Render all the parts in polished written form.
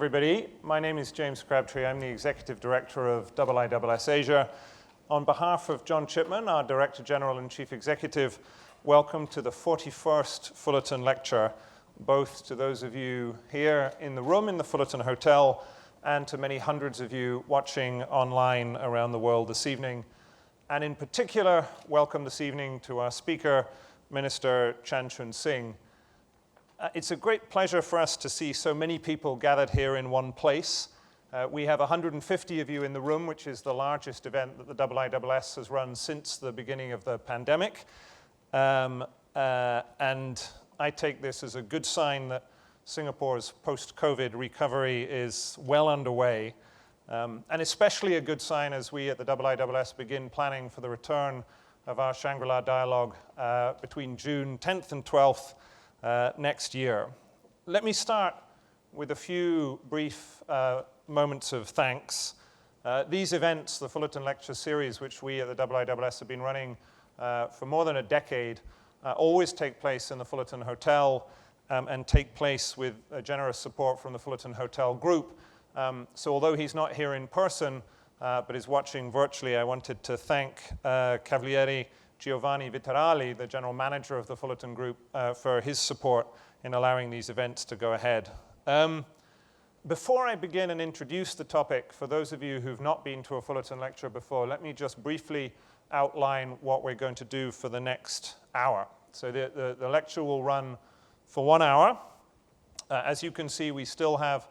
Everybody, my name is James Crabtree. I'm the Executive Director of IISS Asia. On behalf of John Chipman, our Director General and Chief Executive, welcome to the 41st Fullerton Lecture, both to those of you here in the room in the Fullerton Hotel and to many hundreds of you watching online around the world this evening. And in particular, welcome this evening to our speaker, Minister Chun Sing. It's a great pleasure for us to see so many people gathered here in one place. We have 150 of you in the room, which is the largest event that the IISS has run since the beginning of the pandemic. And I take this as a good sign that Singapore's post-COVID recovery is well underway, and especially a good sign as we at the IISS begin planning for the return of our Shangri-La dialogue between June 10th and 12th next year. Let me start with a few brief moments of thanks. These events, the Fullerton Lecture series, which we at the IISS have been running for more than a decade, always take place in the Fullerton Hotel and take place with generous support from the Fullerton Hotel Group. So although he's not here in person, but is watching virtually, I wanted to thank Cavaliere Giovanni Vitarali, the general manager of the Fullerton Group, for his support in allowing these events to go ahead. Before I begin and introduce the topic, for those of you who've not been to a Fullerton lecture before, let me just briefly outline what we're going to do for the next hour. So the lecture will run for 1 hour. As you can see, we still have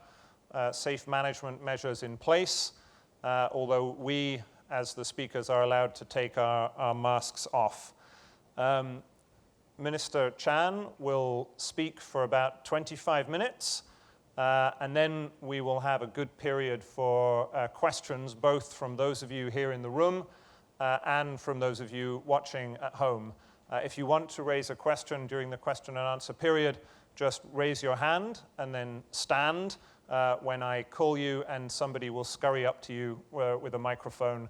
safe management measures in place, although we, as the speakers, are allowed to take our masks off. Minister Chan will speak for about 25 minutes, and then we will have a good period for questions, both from those of you here in the room and from those of you watching at home. If you want to raise a question during the question and answer period, just raise your hand and then stand when I call you, and somebody will scurry up to you with a microphone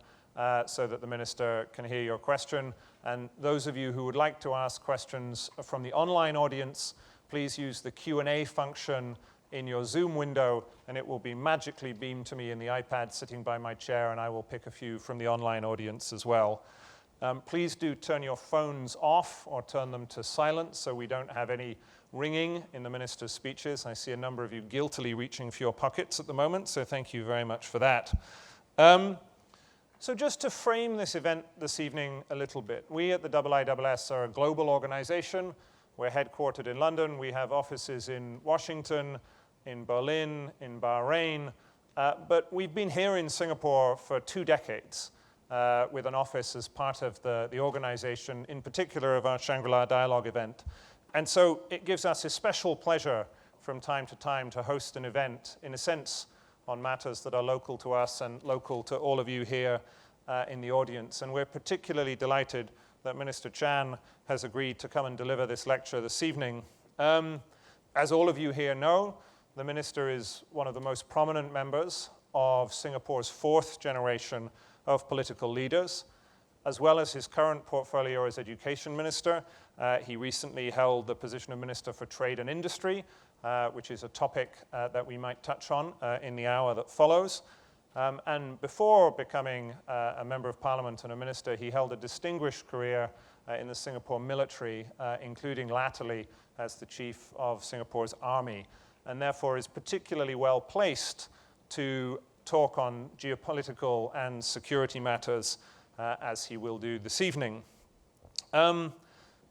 so that the minister can hear your question. And those of you who would like to ask questions from the online audience, please use the Q&A function in your Zoom window, and it will be magically beamed to me in the iPad sitting by my chair, and I will pick a few from the online audience as well. Please do turn your phones off or turn them to silent so we don't have any ringing in the minister's speeches. I see a number of you guiltily reaching for your pockets at the moment, so thank you very much for that. So just to frame this event this evening a little bit, we at the IISS are a global organization. We're headquartered in London. We have offices in Washington, in Berlin, in Bahrain, but we've been here in Singapore for 2 decades with an office as part of the organization, in particular of our Shangri-La Dialogue event. And so it gives us a special pleasure from time to time to host an event, in a sense, on matters that are local to us and local to all of you here in the audience. And we're particularly delighted that Minister Chan has agreed to come and deliver this lecture this evening. As all of you here know, the minister is one of the most prominent members of Singapore's 4th generation of political leaders. As well as his current portfolio as Education Minister, he recently held the position of Minister for Trade and Industry, which is a topic that we might touch on in the hour that follows. And before becoming a Member of Parliament and a Minister, he held a distinguished career in the Singapore military, including latterly as the Chief of Singapore's Army, and therefore is particularly well placed to talk on geopolitical and security matters, as he will do this evening.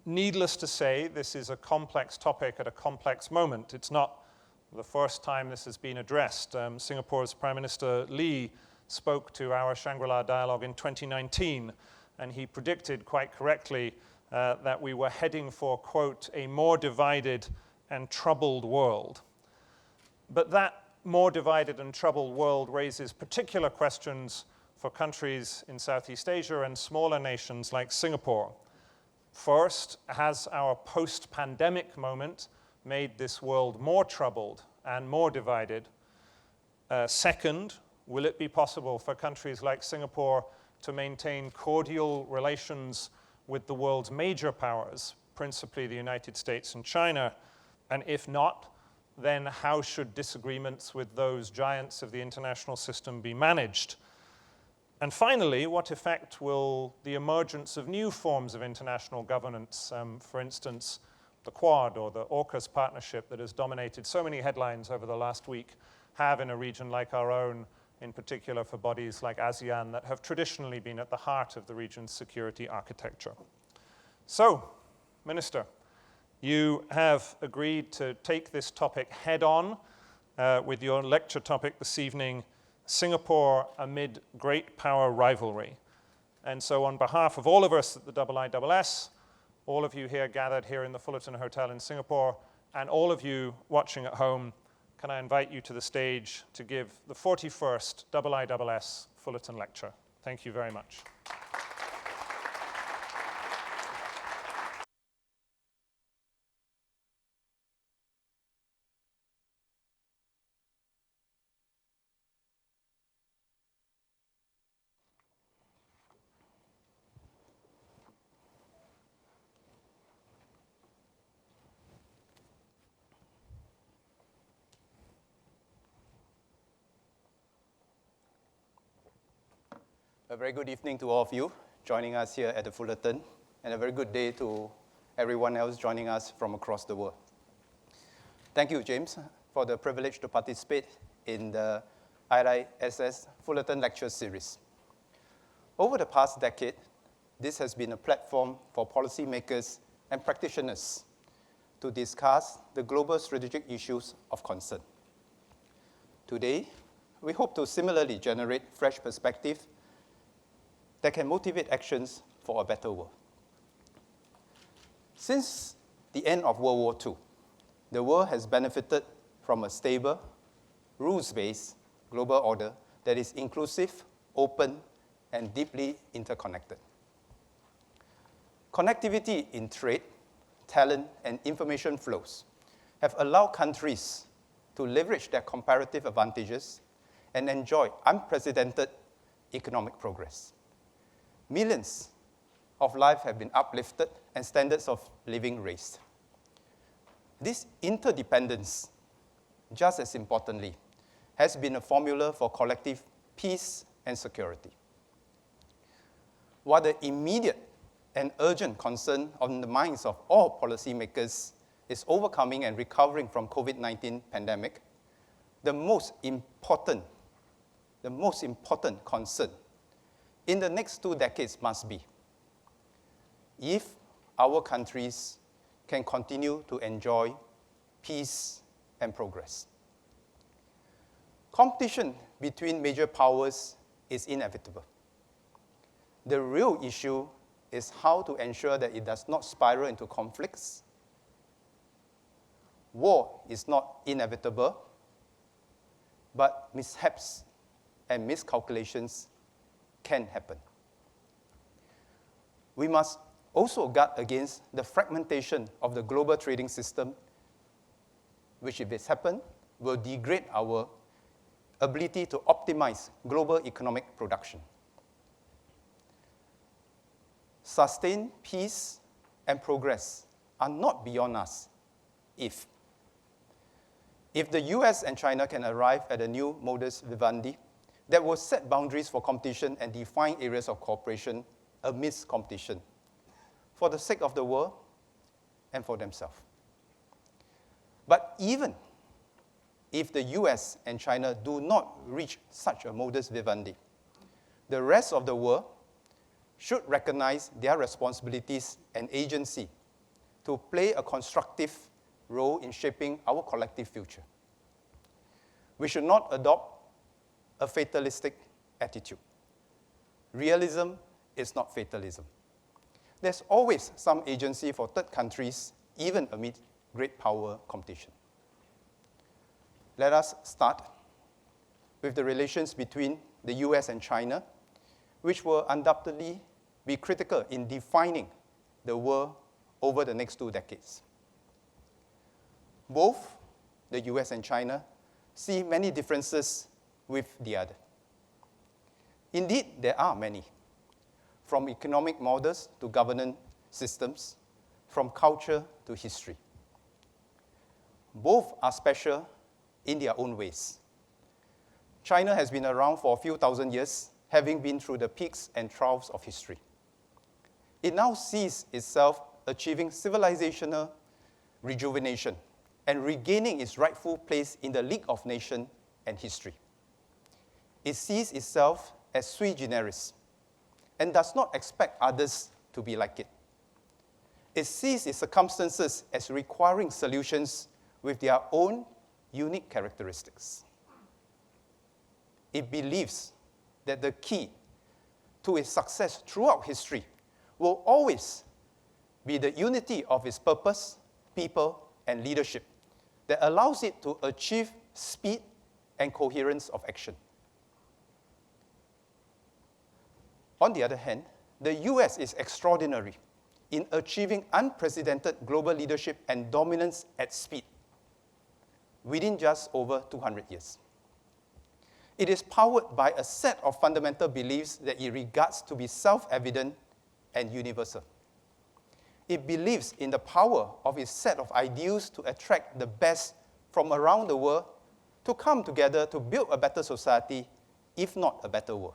Needless to say, this is a complex topic at a complex moment. It's not the first time this has been addressed. Singapore's Prime Minister Lee spoke to our Shangri-La dialogue in 2019, and he predicted quite correctly that we were heading for, quote, a more divided and troubled world. But that more divided and troubled world raises particular questions for countries in Southeast Asia and smaller nations like Singapore. First, has our post-pandemic moment made this world more troubled and more divided? Second, will it be possible for countries like Singapore to maintain cordial relations with the world's major powers, principally the United States and China? And if not, then how should disagreements with those giants of the international system be managed? And finally, what effect will the emergence of new forms of international governance, for instance, the Quad or the AUKUS partnership that has dominated so many headlines over the last week, have in a region like our own, in particular for bodies like ASEAN that have traditionally been at the heart of the region's security architecture? So, Minister, you have agreed to take this topic head on with your lecture topic this evening, Singapore amid great power rivalry. And so on behalf of all of us at the IISS, all of you here gathered here in the Fullerton Hotel in Singapore, and all of you watching at home, can I invite you to the stage to give the 41st IISS Fullerton Lecture. Thank you very much. A very good evening to all of you joining us here at the Fullerton, and a very good day to everyone else joining us from across the world. Thank you, James, for the privilege to participate in the IISS Fullerton Lecture series. Over the past decade, this has been a platform for policymakers and practitioners to discuss the global strategic issues of concern. Today, we hope to similarly generate fresh perspective that can motivate actions for a better world. Since the end of World War II, the world has benefited from a stable, rules-based global order that is inclusive, open, and deeply interconnected. Connectivity in trade, talent, and information flows have allowed countries to leverage their comparative advantages and enjoy unprecedented economic progress. Millions of lives have been uplifted and standards of living raised. This interdependence, just as importantly, has been a formula for collective peace and security. While the immediate and urgent concern on the minds of all policymakers is overcoming and recovering from COVID-19 pandemic, the most important concern in the next 2 decades must be if our countries can continue to enjoy peace and progress. Competition between major powers is inevitable. The real issue is how to ensure that it does not spiral into conflicts. War is not inevitable, but mishaps and miscalculations can happen. We must also guard against the fragmentation of the global trading system, which, if it's happened, will degrade our ability to optimize global economic production. Sustained peace and progress are not beyond us if the US and China can arrive at a new modus vivendi that will set boundaries for competition and define areas of cooperation amidst competition for the sake of the world and for themselves. But even if the US and China do not reach such a modus vivendi, the rest of the world should recognize their responsibilities and agency to play a constructive role in shaping our collective future. We should not adopt a fatalistic attitude. Realism is not fatalism. There's always some agency for third countries, even amid great power competition. Let us start with the relations between the US and China, which will undoubtedly be critical in defining the world over the next 2 decades. Both the US and China see many differences with the other. Indeed, there are many, from economic models to governance systems, from culture to history. Both are special in their own ways. China has been around for a few thousand years, having been through the peaks and troughs of history. It now sees itself achieving civilizational rejuvenation and regaining its rightful place in the League of Nations and history. It sees itself as sui generis and does not expect others to be like it. It sees its circumstances as requiring solutions with their own unique characteristics. It believes that the key to its success throughout history will always be the unity of its purpose, people, and leadership that allows it to achieve speed and coherence of action. On the other hand, the US is extraordinary in achieving unprecedented global leadership and dominance at speed within just over 200 years. It is powered by a set of fundamental beliefs that it regards to be self-evident and universal. It believes in the power of its set of ideals to attract the best from around the world to come together to build a better society, if not a better world.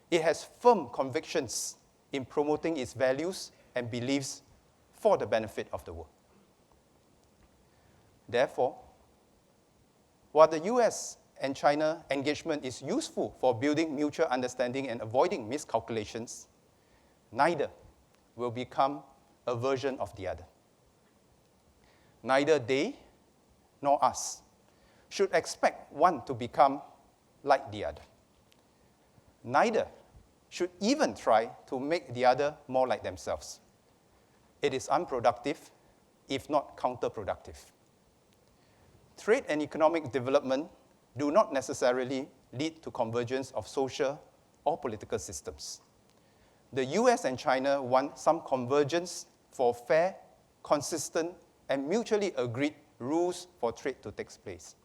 It has firm convictions in promoting its values and beliefs for the benefit of the world. Therefore, while the US and China engagement is useful for building mutual understanding and avoiding miscalculations, neither will become a version of the other. Neither they nor us should expect one to become like the other. Neither should even try to make the other more like themselves. It is unproductive, if not counterproductive. Trade and economic development do not necessarily lead to convergence of social or political systems. The US and China want some convergence for fair, consistent, and mutually agreed rules for trade to take place.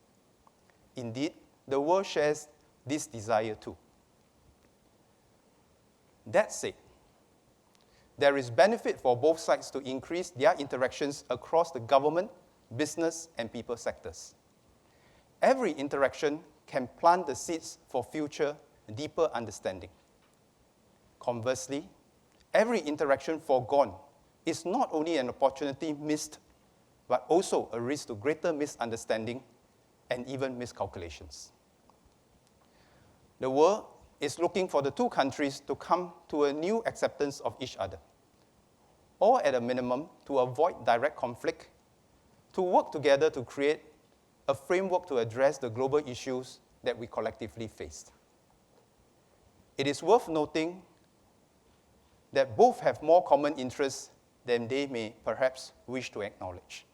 Indeed, the world shares this desire too. That said, there is benefit for both sides to increase their interactions across the government, business, and people sectors. Every interaction can plant the seeds for future, deeper understanding. Conversely, every interaction foregone is not only an opportunity missed, but also a risk to greater misunderstanding and even miscalculations. The world is looking for the two countries to come to a new acceptance of each other, or at a minimum, to avoid direct conflict, to work together to create a framework to address the global issues that we collectively face. It is worth noting that both have more common interests than they may perhaps wish to acknowledge.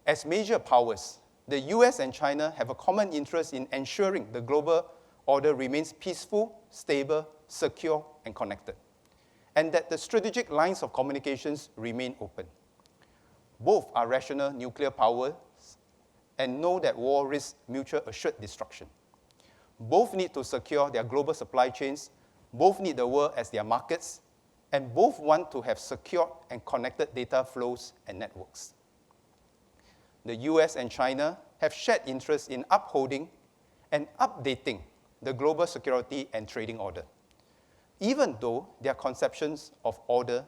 As major powers, the US and China have a common interest in ensuring the global order remains peaceful, stable, secure, and connected, and that the strategic lines of communications remain open. Both are rational nuclear powers and know that war risks mutual assured destruction. Both need to secure their global supply chains, both need the world as their markets, and both want to have secure and connected data flows and networks. The US and China have shared interests in upholding and updating the global security and trading order, even though their conceptions of order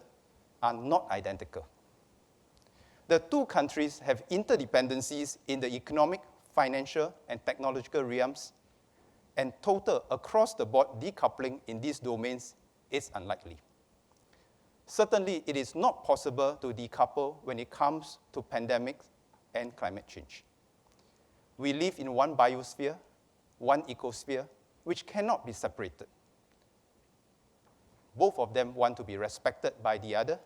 are not identical. The two countries have interdependencies in the economic, financial, and technological realms, and total across-the-board decoupling in these domains is unlikely. Certainly, it is not possible to decouple when it comes to pandemics and climate change. We live in one biosphere, one ecosphere, which cannot be separated. Both of them want to be respected by the other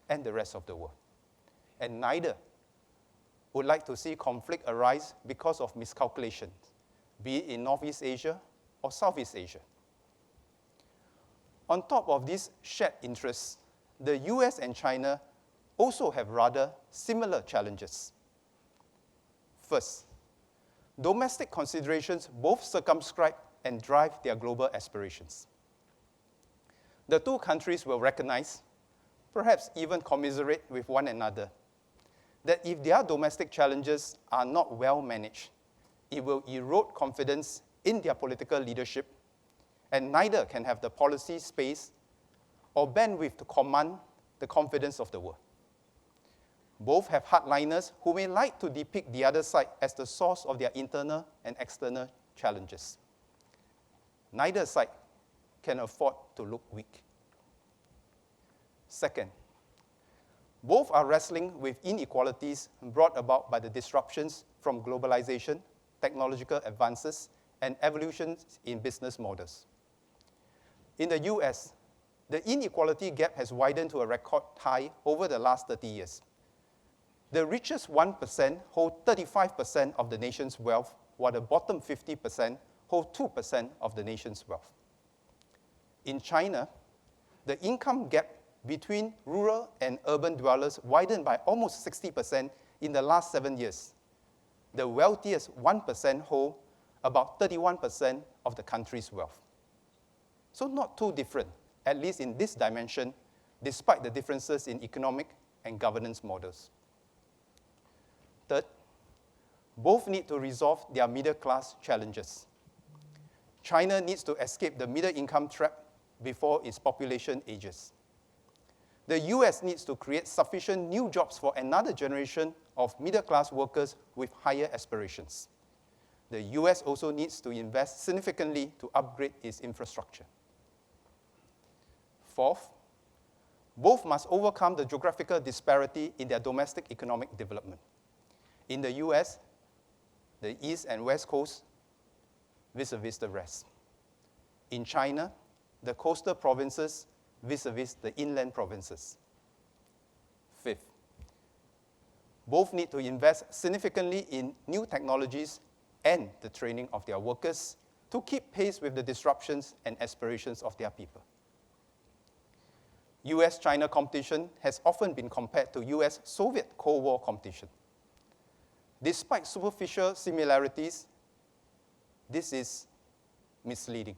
and the rest of the world. And neither would like to see conflict arise because of miscalculations, be it in Northeast Asia or Southeast Asia. On top of these shared interests, the US and China also have rather similar challenges. First, domestic considerations both circumscribe and drive their global aspirations. The two countries will recognize, perhaps even commiserate with one another, that if their domestic challenges are not well managed, it will erode confidence in their political leadership, and neither can have the policy space or bandwidth to command the confidence of the world. Both have hardliners who may like to depict the other side as the source of their internal and external challenges. Neither side can afford to look weak. Second, both are wrestling with inequalities brought about by the disruptions from globalization, technological advances, and evolutions in business models. In the US, the inequality gap has widened to a record high over the last 30 years. The richest 1% hold 35% of the nation's wealth, while the bottom 50% hold 2% of the nation's wealth. In China, the income gap between rural and urban dwellers widened by almost 60% in the last 7 years. The wealthiest 1% hold about 31% of the country's wealth. So not too different, at least in this dimension, despite the differences in economic and governance models. Third, both need to resolve their middle-class challenges. China needs to escape the middle-income trap before its population ages. The US needs to create sufficient new jobs for another generation of middle-class workers with higher aspirations. The US also needs to invest significantly to upgrade its infrastructure. Fourth, both must overcome the geographical disparity in their domestic economic development. In the US, the East and West Coast vis-a-vis the rest. In China, the coastal provinces vis-a-vis the inland provinces. Fifth, both need to invest significantly in new technologies and the training of their workers to keep pace with the disruptions and aspirations of their people. US-China competition has often been compared to US-Soviet Cold War competition. Despite superficial similarities, this is misleading.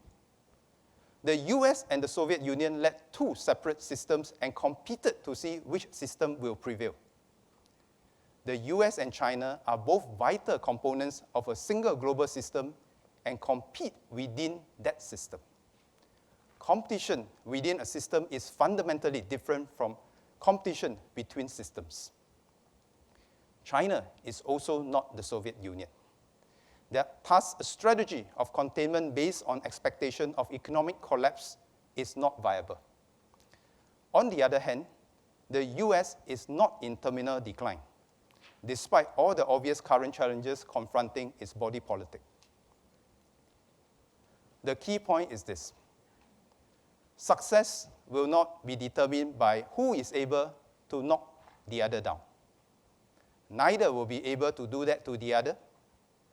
The US and the Soviet Union led two separate systems and competed to see which system will prevail. The US and China are both vital components of a single global system and compete within that system. Competition within a system is fundamentally different from competition between systems. China is also not the Soviet Union. Thus, a strategy of containment based on expectation of economic collapse is not viable. On the other hand, the US is not in terminal decline, despite all the obvious current challenges confronting its body politic. The key point is this: success will not be determined by who is able to knock the other down. Neither will be able to do that to the other,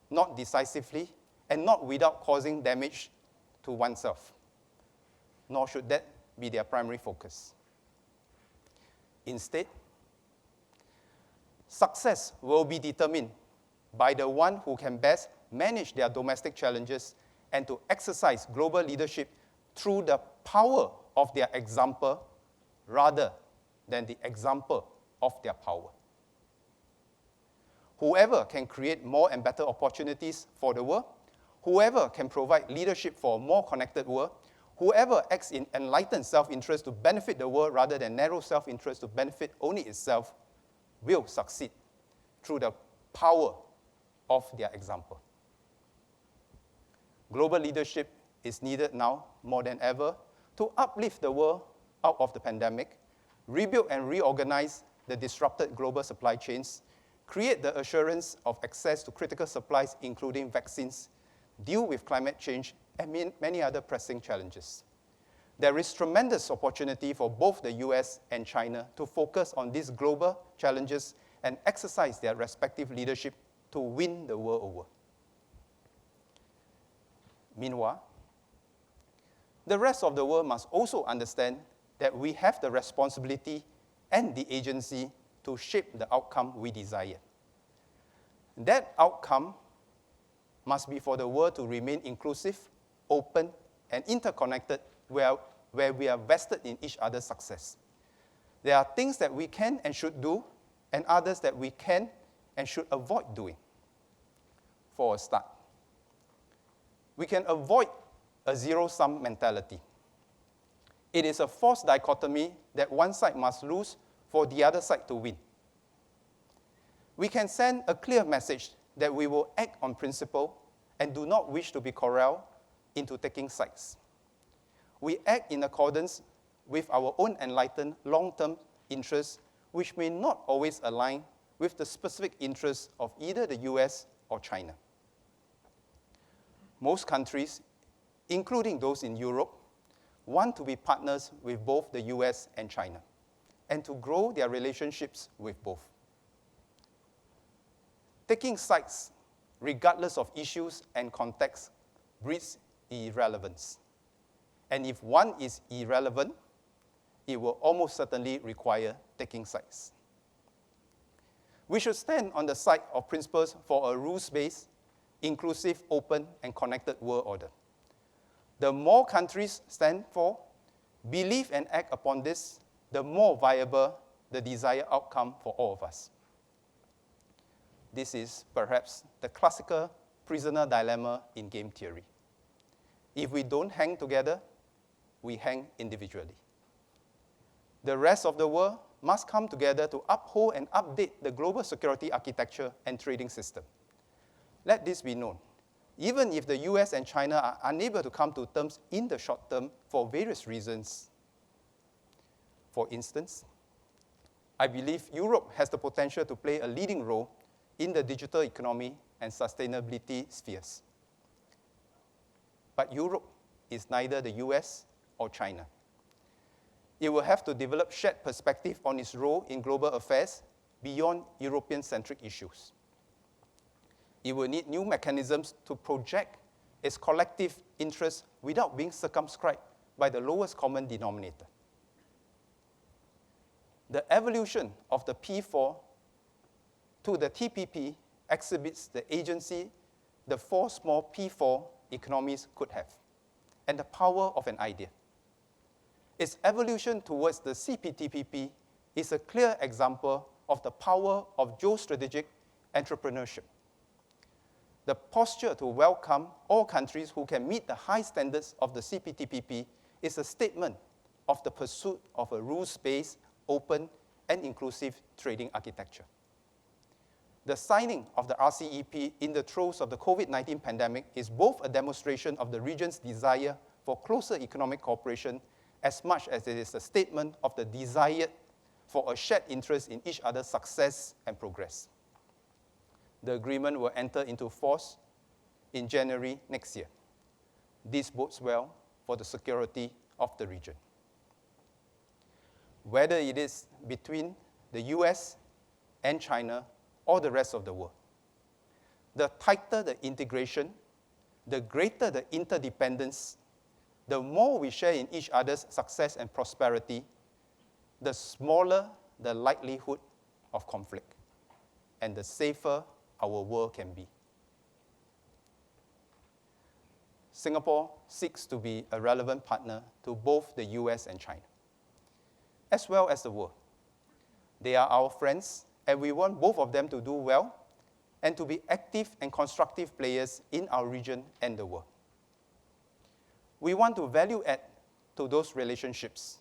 not decisively, and not without causing damage to oneself. Nor should that be their primary focus. Instead, success will be determined by the one who can best manage their domestic challenges and to exercise global leadership through the power of their example rather than the example of their power. Whoever can create more and better opportunities for the world, whoever can provide leadership for a more connected world, whoever acts in enlightened self-interest to benefit the world rather than narrow self-interest to benefit only itself, will succeed through the power of their example. Global leadership is needed now more than ever to uplift the world out of the pandemic, rebuild and reorganize the disrupted global supply chains, create the assurance of access to critical supplies, including vaccines, deal with climate change, and many other pressing challenges. There is tremendous opportunity for both the US and China to focus on these global challenges and exercise their respective leadership to win the world over. Meanwhile, the rest of the world must also understand that we have the responsibility and the agency to shape the outcome we desire. That outcome must be for the world to remain inclusive, open, and interconnected where we are vested in each other's success. There are things that we can and should do and others that we can and should avoid doing. For a start, we can avoid a zero-sum mentality. It is a false dichotomy that one side must lose for the other side to win. We can send a clear message that we will act on principle and do not wish to be corralled into taking sides. We act in accordance with our own enlightened long-term interests, which may not always align with the specific interests of either the US or China. Most countries, including those in Europe, want to be partners with both the US and China, and to grow their relationships with both. Taking sides, regardless of issues and context, breeds irrelevance. And if one is irrelevant, it will almost certainly require taking sides. We should stand on the side of principles for a rules-based, inclusive, open, and connected world order. The more countries stand for, believe, and act upon this, the more viable the desired outcome for all of us. This is perhaps the classical prisoner dilemma in game theory. If we don't hang together, we hang individually. The rest of the world must come together to uphold and update the global security architecture and trading system. Let this be known. Even if the US and China are unable to come to terms in the short term for various reasons. For instance, I believe Europe has the potential to play a leading role in the digital economy and sustainability spheres. But Europe is neither the US or China. It will have to develop shared perspective on its role in global affairs beyond European-centric issues. It will need new mechanisms to project its collective interests without being circumscribed by the lowest common denominator. The evolution of the P4 to the TPP exhibits the agency the four small P4 economies could have, and the power of an idea. Its evolution towards the CPTPP is a clear example of the power of geostrategic entrepreneurship. The posture to welcome all countries who can meet the high standards of the CPTPP is a statement of the pursuit of a rules-based, open, and inclusive trading architecture. The signing of the RCEP in the throes of the COVID-19 pandemic is both a demonstration of the region's desire for closer economic cooperation as much as it is a statement of the desire for a shared interest in each other's success and progress. The agreement will enter into force in January next year. This bodes well for the security of the region. Whether it is between the US and China or the rest of the world, the tighter the integration, the greater the interdependence, the more we share in each other's success and prosperity, the smaller the likelihood of conflict, and the safer our world can be. Singapore seeks to be a relevant partner to both the US and China, as well as the world. They are our friends, and we want both of them to do well and to be active and constructive players in our region and the world. We want to value add to those relationships.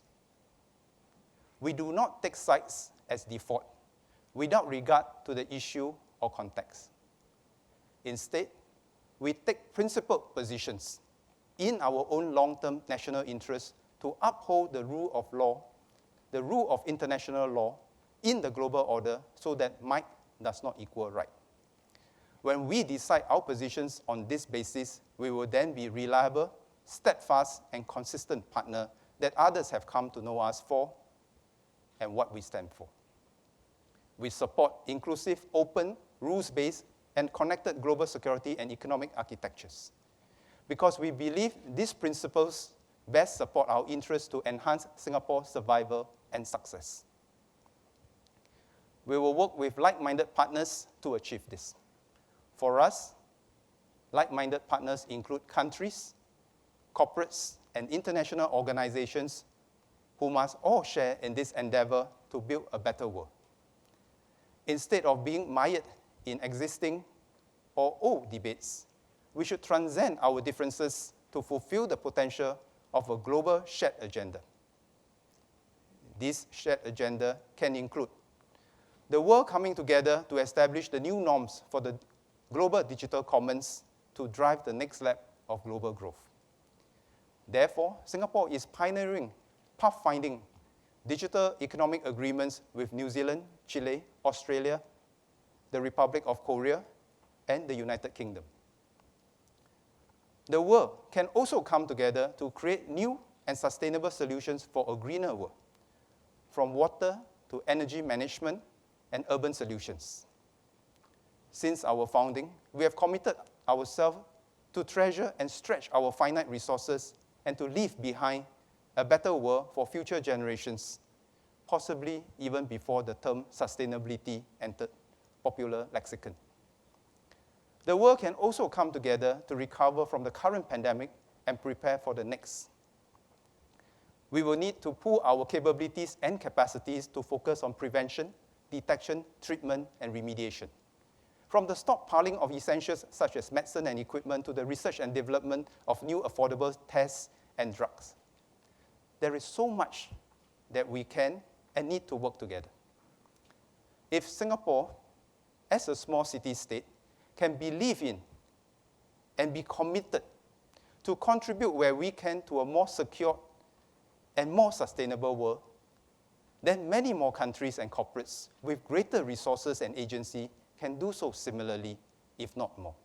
We do not take sides as default, without regard to the issue or context. Instead, we take principled positions in our own long-term national interests to uphold the rule of law, the rule of international law in the global order so that might does not equal right. When we decide our positions on this basis, we will then be reliable, steadfast, and consistent partner that others have come to know us for and what we stand for. We support inclusive, open, rules-based, and connected global security and economic architectures because we believe these principles best support our interests to enhance Singapore's survival and success. We will work with like-minded partners to achieve this. For us, like-minded partners include countries, corporates, and international organizations who must all share in this endeavor to build a better world. Instead of being mired in existing or old debates, we should transcend our differences to fulfill the potential of a global shared agenda. This shared agenda can include the world coming together to establish the new norms for the global digital commons to drive the next lap of global growth. Therefore, Singapore is pioneering, pathfinding digital economic agreements with New Zealand, Chile, Australia, the Republic of Korea, and the United Kingdom. The world can also come together to create new and sustainable solutions for a greener world, from water to energy management and urban solutions. Since our founding, we have committed ourselves to treasure and stretch our finite resources and to leave behind a better world for future generations, possibly even before the term sustainability entered popular lexicon. The world can also come together to recover from the current pandemic and prepare for the next. We will need to pool our capabilities and capacities to focus on prevention, detection, treatment, and remediation. From the stockpiling of essentials such as medicine and equipment to the research and development of new affordable tests and drugs. There is so much that we can and need to work together. If Singapore, as a small city-state, can believe in and be committed to contribute where we can to a more secure and more sustainable world, then many more countries and corporates with greater resources and agency can do so similarly, if not more.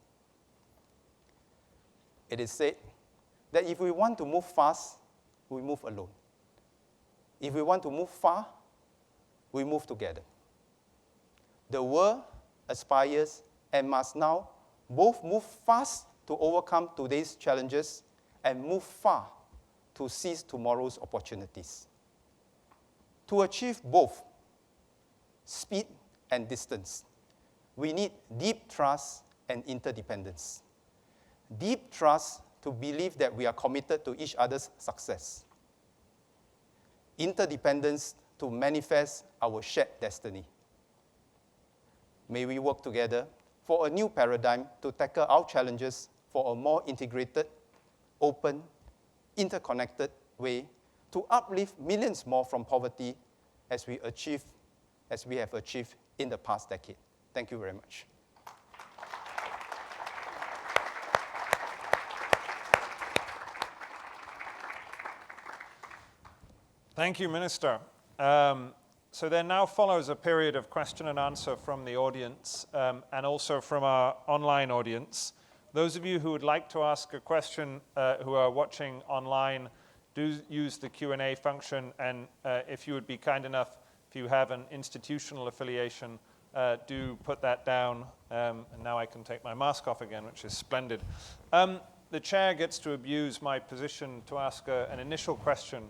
It is said that if we want to move fast, we move alone. If we want to move far, we move together. The world aspires and must now both move fast to overcome today's challenges and move far to seize tomorrow's opportunities. To achieve both speed and distance, we need deep trust and interdependence. Deep trust to believe that we are committed to each other's success. Interdependence to manifest our shared destiny. May we work together for a new paradigm to tackle our challenges for a more integrated, open, interconnected way to uplift millions more from poverty as we have achieved in the past decade. Thank you very much. Thank you, Minister. So there now follows a period of question and answer from the audience and also from our online audience. Those of you who would like to ask a question who are watching online, do use the Q&A function, and if you would be kind enough, if you have an institutional affiliation, do put that down. And now I can take my mask off again, which is splendid. The chair gets to abuse my position to ask an initial question.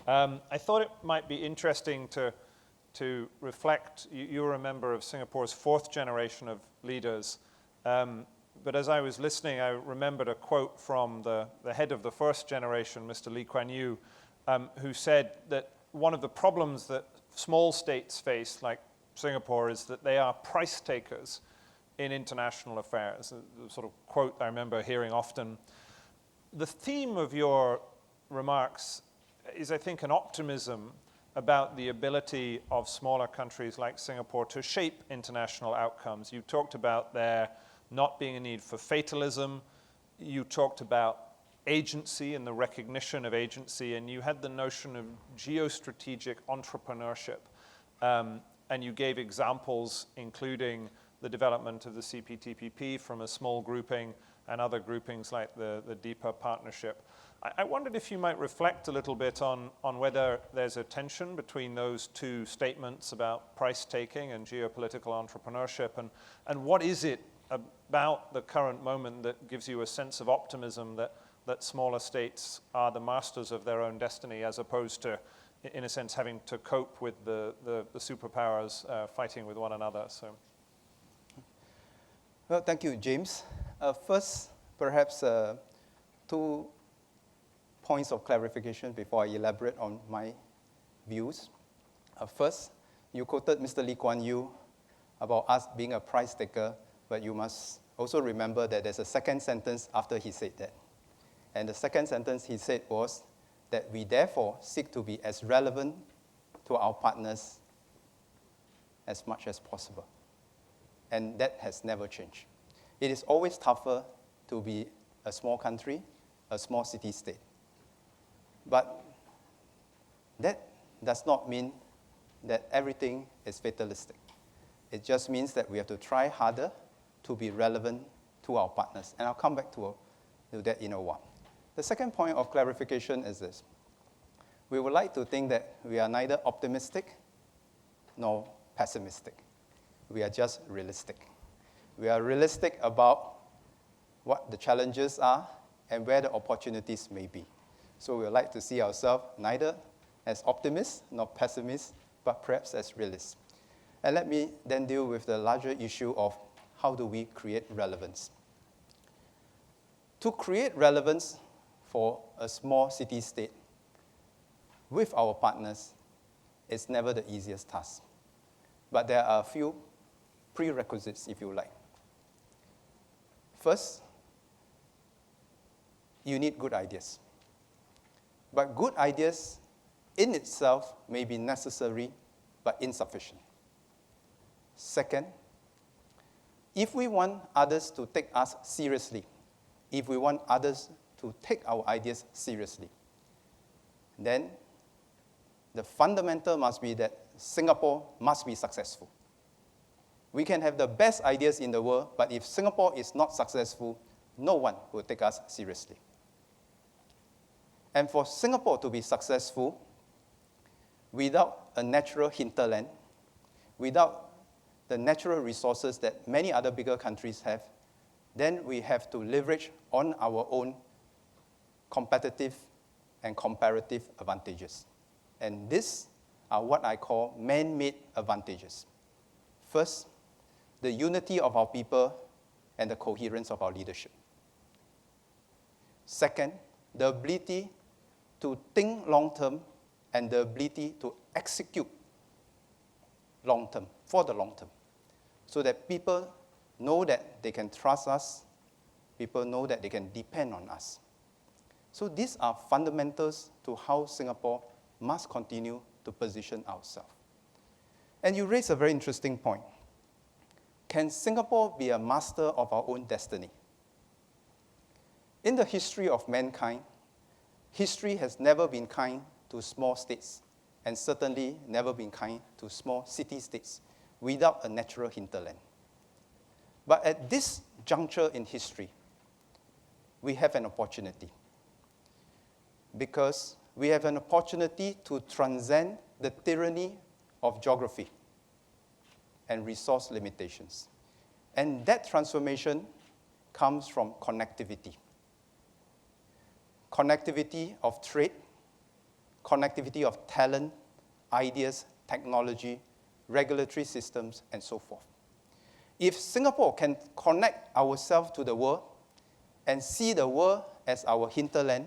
I thought it might be interesting to reflect. You're a member of Singapore's fourth generation of leaders. But as I was listening, I remembered a quote from the head of the first generation, Mr. Lee Kuan Yew, who said that one of the problems that small states face, like Singapore, is that they are price takers in international affairs. The sort of quote I remember hearing often. The theme of your remarks is, I think, an optimism about the ability of smaller countries like Singapore to shape international outcomes. You talked about there not being a need for fatalism. You talked about agency and the recognition of agency, and you had the notion of geostrategic entrepreneurship. And you gave examples, including the development of the CPTPP from a small grouping and other groupings like the deeper partnership. I wondered if you might reflect a little bit on whether there's a tension between those two statements about price-taking and geopolitical entrepreneurship, and what is it about the current moment that gives you a sense of optimism that smaller states are the masters of their own destiny, as opposed to, in a sense, having to cope with the superpowers fighting with one another. So, well, thank you, James. First, perhaps two points of clarification before I elaborate on my views. First, you quoted Mr. Lee Kuan Yew about us being a price taker, but you must also remember that there's a second sentence after he said that. And the second sentence he said was that we therefore seek to be as relevant to our partners as much as possible. And that has never changed. It is always tougher to be a small country, a small city-state. But that does not mean that everything is fatalistic. It just means that we have to try harder to be relevant to our partners. And I'll come back to that in a while. The second point of clarification is this. We would like to think that we are neither optimistic nor pessimistic. We are just realistic. We are realistic about what the challenges are and where the opportunities may be. So we would like to see ourselves neither as optimists nor pessimists, but perhaps as realists. And let me then deal with the larger issue of how do we create relevance. To create relevance for a small city-state with our partners is never the easiest task. But there are a few prerequisites, if you like. First, you need good ideas. But good ideas in itself may be necessary but insufficient. Second, if we want others to take us seriously, if we want others to take our ideas seriously, then the fundamental must be that Singapore must be successful. We can have the best ideas in the world, but if Singapore is not successful, no one will take us seriously. And for Singapore to be successful, without a natural hinterland, without the natural resources that many other bigger countries have, then we have to leverage on our own competitive and comparative advantages. And these are what I call man-made advantages. First, the unity of our people and the coherence of our leadership. Second, the ability to think long-term and the ability to execute long-term, for the long-term, so that people know that they can trust us, people know that they can depend on us. So these are fundamentals to how Singapore must continue to position ourselves. And you raise a very interesting point. Can Singapore be a master of our own destiny? In the history of mankind, history has never been kind to small states, and certainly never been kind to small city-states without a natural hinterland. But at this juncture in history, we have an opportunity. Because we have an opportunity to transcend the tyranny of geography and resource limitations. And that transformation comes from connectivity. Connectivity of trade, connectivity of talent, ideas, technology, regulatory systems, and so forth. If Singapore can connect ourselves to the world and see the world as our hinterland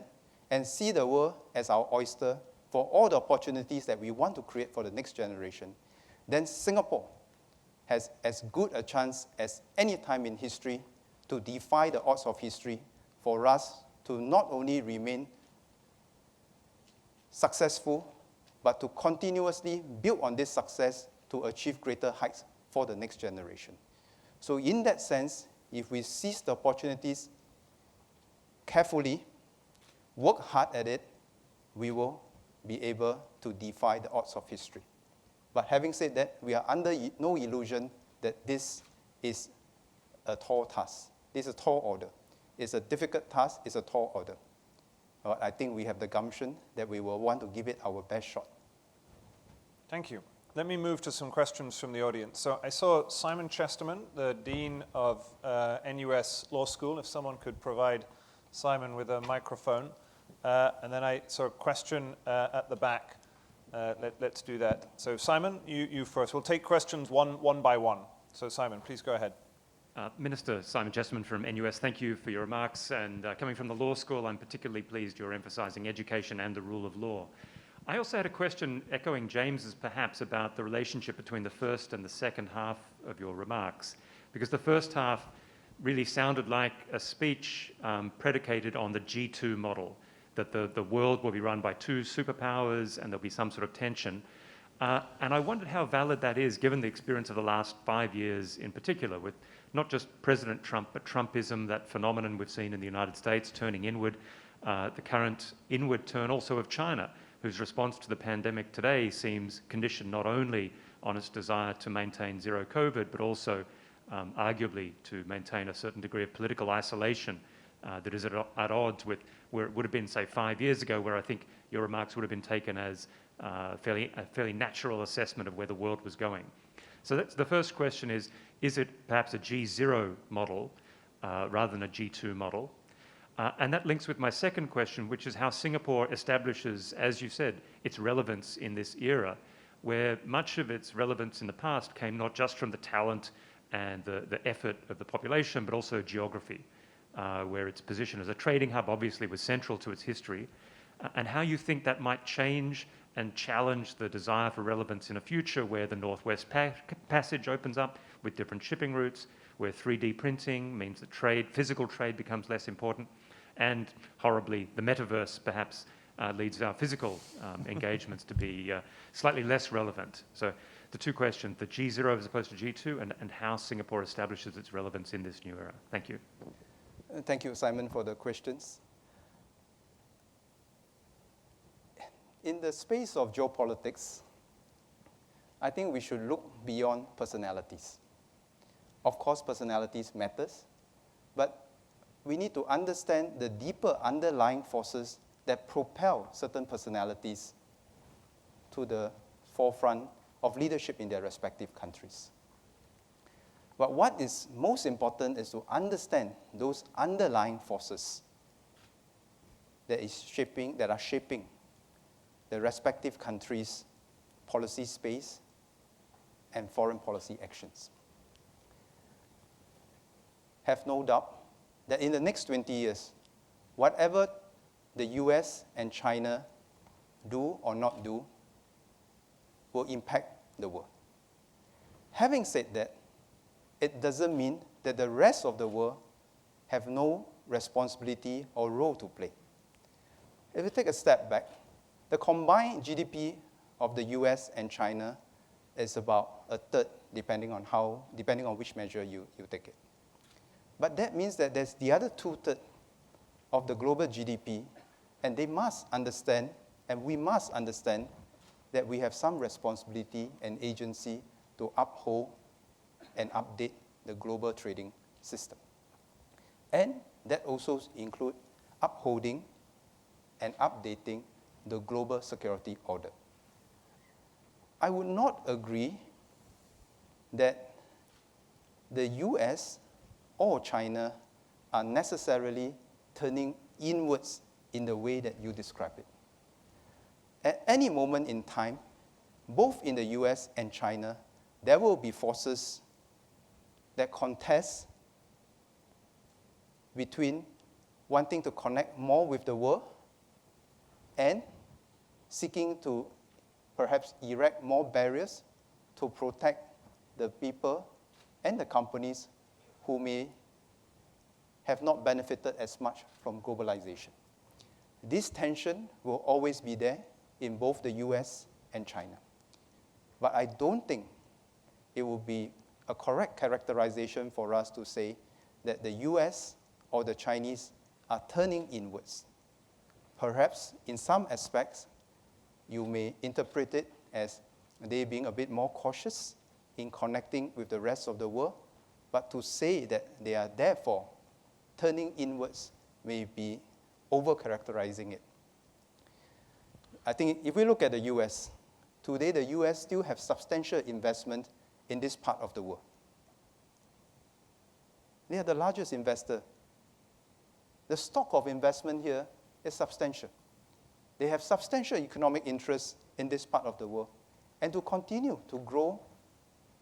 and see the world as our oyster for all the opportunities that we want to create for the next generation, then Singapore has as good a chance as any time in history to defy the odds of history for us to not only remain successful, but to continuously build on this success to achieve greater heights for the next generation. So in that sense, if we seize the opportunities carefully, work hard at it, we will be able to defy the odds of history. But having said that, we are under no illusion that this is a tall task. This is a tall order. It's a difficult task, it's a tall order. But I think we have the gumption that we will want to give it our best shot. Thank you. Let me move to some questions from the audience. So I saw Simon Chesterman, the Dean of NUS Law School, if someone could provide Simon with a microphone. And then I saw a question at the back. Let's do that. So Simon, you first. We'll take questions one by one. So Simon, please go ahead. Minister Simon Chesterman from NUS, thank you for your remarks. And coming from the law school, I'm particularly pleased you're emphasizing education and the rule of law. I also had a question echoing James's perhaps about the relationship between the first and the second half of your remarks, because the first half really sounded like a speech predicated on the G2 model, that the world will be run by two superpowers and there'll be some sort of tension. And I wondered how valid that is, given the experience of the last 5 years in particular, with not just President Trump, but Trumpism, that phenomenon we've seen in the United States turning inward, the current inward turn also of China, whose response to the pandemic today seems conditioned not only on its desire to maintain zero COVID, but also arguably to maintain a certain degree of political isolation that is at odds with where it would have been, say, 5 years ago, where I think your remarks would have been taken as a fairly natural assessment of where the world was going. So that's the first question is it perhaps a G0 model rather than a G2 model? And that links with my second question, which is how Singapore establishes, as you said, its relevance in this era, where much of its relevance in the past came not just from the talent and the effort of the population, but also geography, where its position as a trading hub obviously was central to its history, and how you think that might change and challenge the desire for relevance in a future where the Northwest Passage opens up with different shipping routes, where 3D printing means that physical trade becomes less important, and horribly, the metaverse perhaps leads our physical engagements to be slightly less relevant. So the two questions, the G0 as opposed to G2, and how Singapore establishes its relevance in this new era. Thank you. Thank you, Simon, for the questions. In the space of geopolitics, I think we should look beyond personalities. Of course, personalities matters, but we need to understand the deeper underlying forces that propel certain personalities to the forefront of leadership in their respective countries. But what is most important is to understand those underlying forces that are shaping the respective countries' policy space and foreign policy actions. Have no doubt that in the next 20 years, whatever the US and China do or not do will impact the world. Having said that, it doesn't mean that the rest of the world have no responsibility or role to play. If we take a step back, the combined GDP of the US and China is about a third, depending on which measure you take it. But that means that there's the other 2/3 of the global GDP, and they must understand, and we must understand, that we have some responsibility and agency to uphold and update the global trading system. And that also includes upholding and updating the global security order. I would not agree that the US or China are necessarily turning inwards in the way that you describe it. At any moment in time, both in the US and China, there will be forces that contest between wanting to connect more with the world and seeking to perhaps erect more barriers to protect the people and the companies who may have not benefited as much from globalization. This tension will always be there in both the US and China. But I don't think it will be a correct characterization for us to say that the US or the Chinese are turning inwards. Perhaps in some aspects, you may interpret it as they being a bit more cautious in connecting with the rest of the world, but to say that they are therefore turning inwards may be over-characterizing it. I think if we look at the US, today the US still have substantial investment in this part of the world. They are the largest investor. The stock of investment here is substantial. They have substantial economic interests in this part of the world, and to continue to grow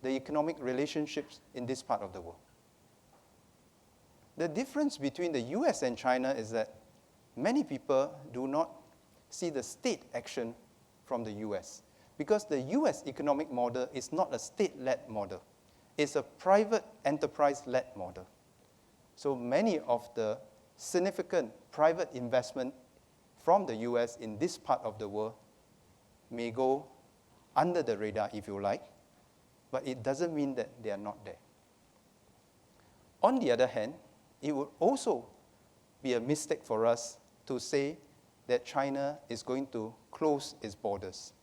the economic relationships in this part of the world. The difference between the US and China is that many people do not see the state action from the US. Because the US economic model is not a state-led model. It's a private enterprise-led model. So many of the significant private investment from the US in this part of the world may go under the radar, if you like, but it doesn't mean that they are not there. On the other hand, it would also be a mistake for us to say that China is going to close its borders.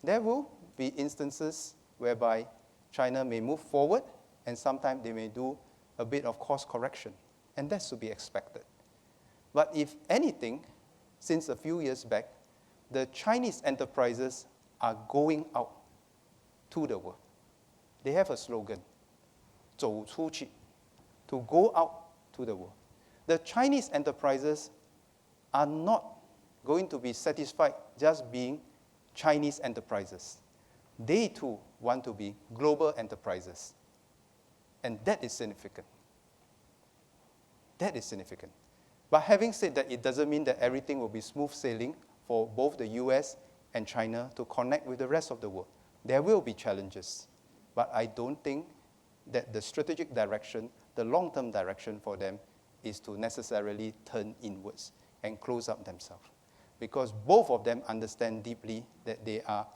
There will be instances whereby China may move forward, and sometimes they may do a bit of course correction, and that's to be expected. But if anything, since a few years back, the Chinese enterprises are going out to the world. They have a slogan, 走出去, to go out to the world. The Chinese enterprises are not going to be satisfied just being Chinese enterprises. They too want to be global enterprises. And that is significant. That is significant. But having said that, it doesn't mean that everything will be smooth sailing for both the US and China to connect with the rest of the world. There will be challenges. But I don't think that the strategic direction, the long-term direction for them, is to necessarily turn inwards and close up themselves. Because both of them understand deeply that they are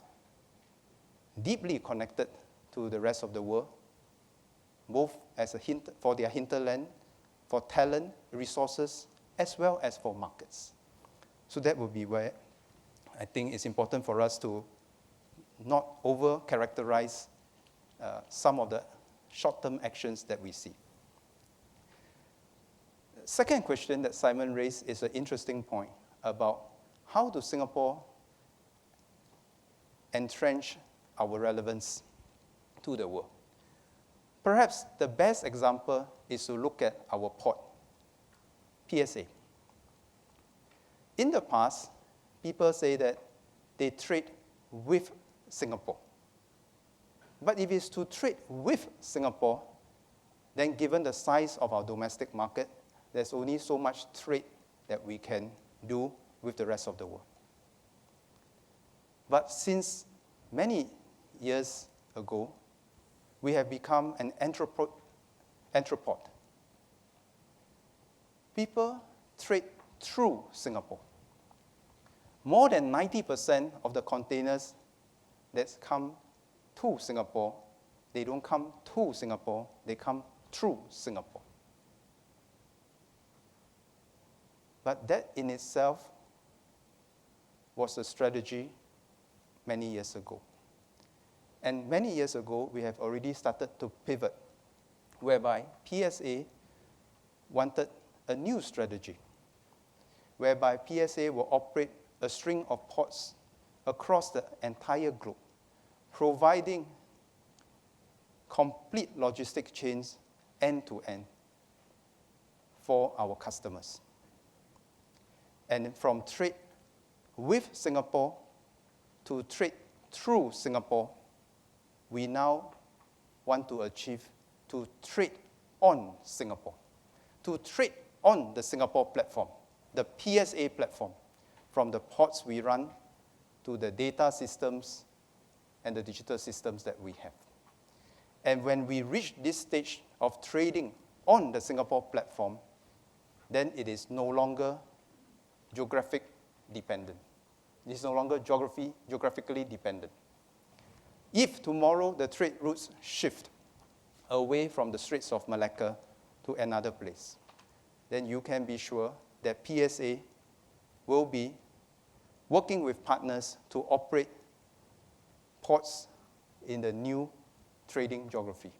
deeply connected to the rest of the world, both as a for their hinterland, for talent, resources, as well as for markets. So that would be where I think it's important for us to not over-characterize some of the short-term actions that we see. Second question that Simon raised is an interesting point about how do Singapore entrench our relevance to the world. Perhaps the best example is to look at our port, PSA. In the past, people say that they trade with Singapore. But if it's to trade with Singapore, then given the size of our domestic market, there's only so much trade that we can do with the rest of the world. But since many years ago, we have become an entrepot. People trade through Singapore. More than 90% of the containers that come to Singapore, they don't come to Singapore, they come through Singapore. But that in itself was a strategy many years ago. And many years ago, we have already started to pivot, whereby PSA wanted a new strategy, whereby PSA will operate a string of ports across the entire globe, providing complete logistic chains end-to-end for our customers. And from trade with Singapore to trade through Singapore, we now want to achieve to trade on Singapore, to trade on the Singapore platform, the PSA platform, from the ports we run to the data systems and the digital systems that we have. And when we reach this stage of trading on the Singapore platform, then it is no longer geographic dependent. It is no longer geographically dependent. If tomorrow the trade routes shift away from the Straits of Malacca to another place, then you can be sure that PSA will be working with partners to operate ports in the new trading geography.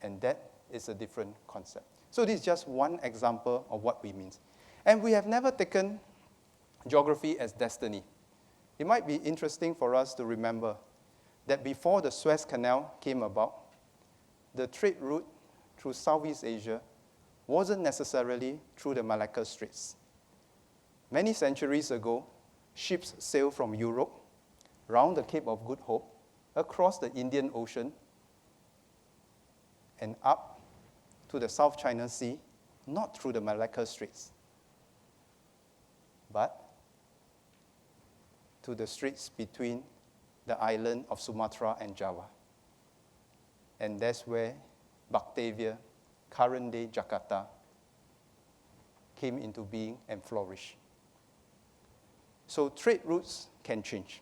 And that is a different concept. So this is just one example of what we mean. And we have never taken geography as destiny. It might be interesting for us to remember that before the Suez Canal came about, the trade route through Southeast Asia wasn't necessarily through the Malacca Straits. Many centuries ago, ships sailed from Europe, round the Cape of Good Hope, across the Indian Ocean, and up to the South China Sea, not through the Malacca Straits, but to the straits between the island of Sumatra and Java. And that's where Batavia, current-day Jakarta, came into being and flourished. So trade routes can change,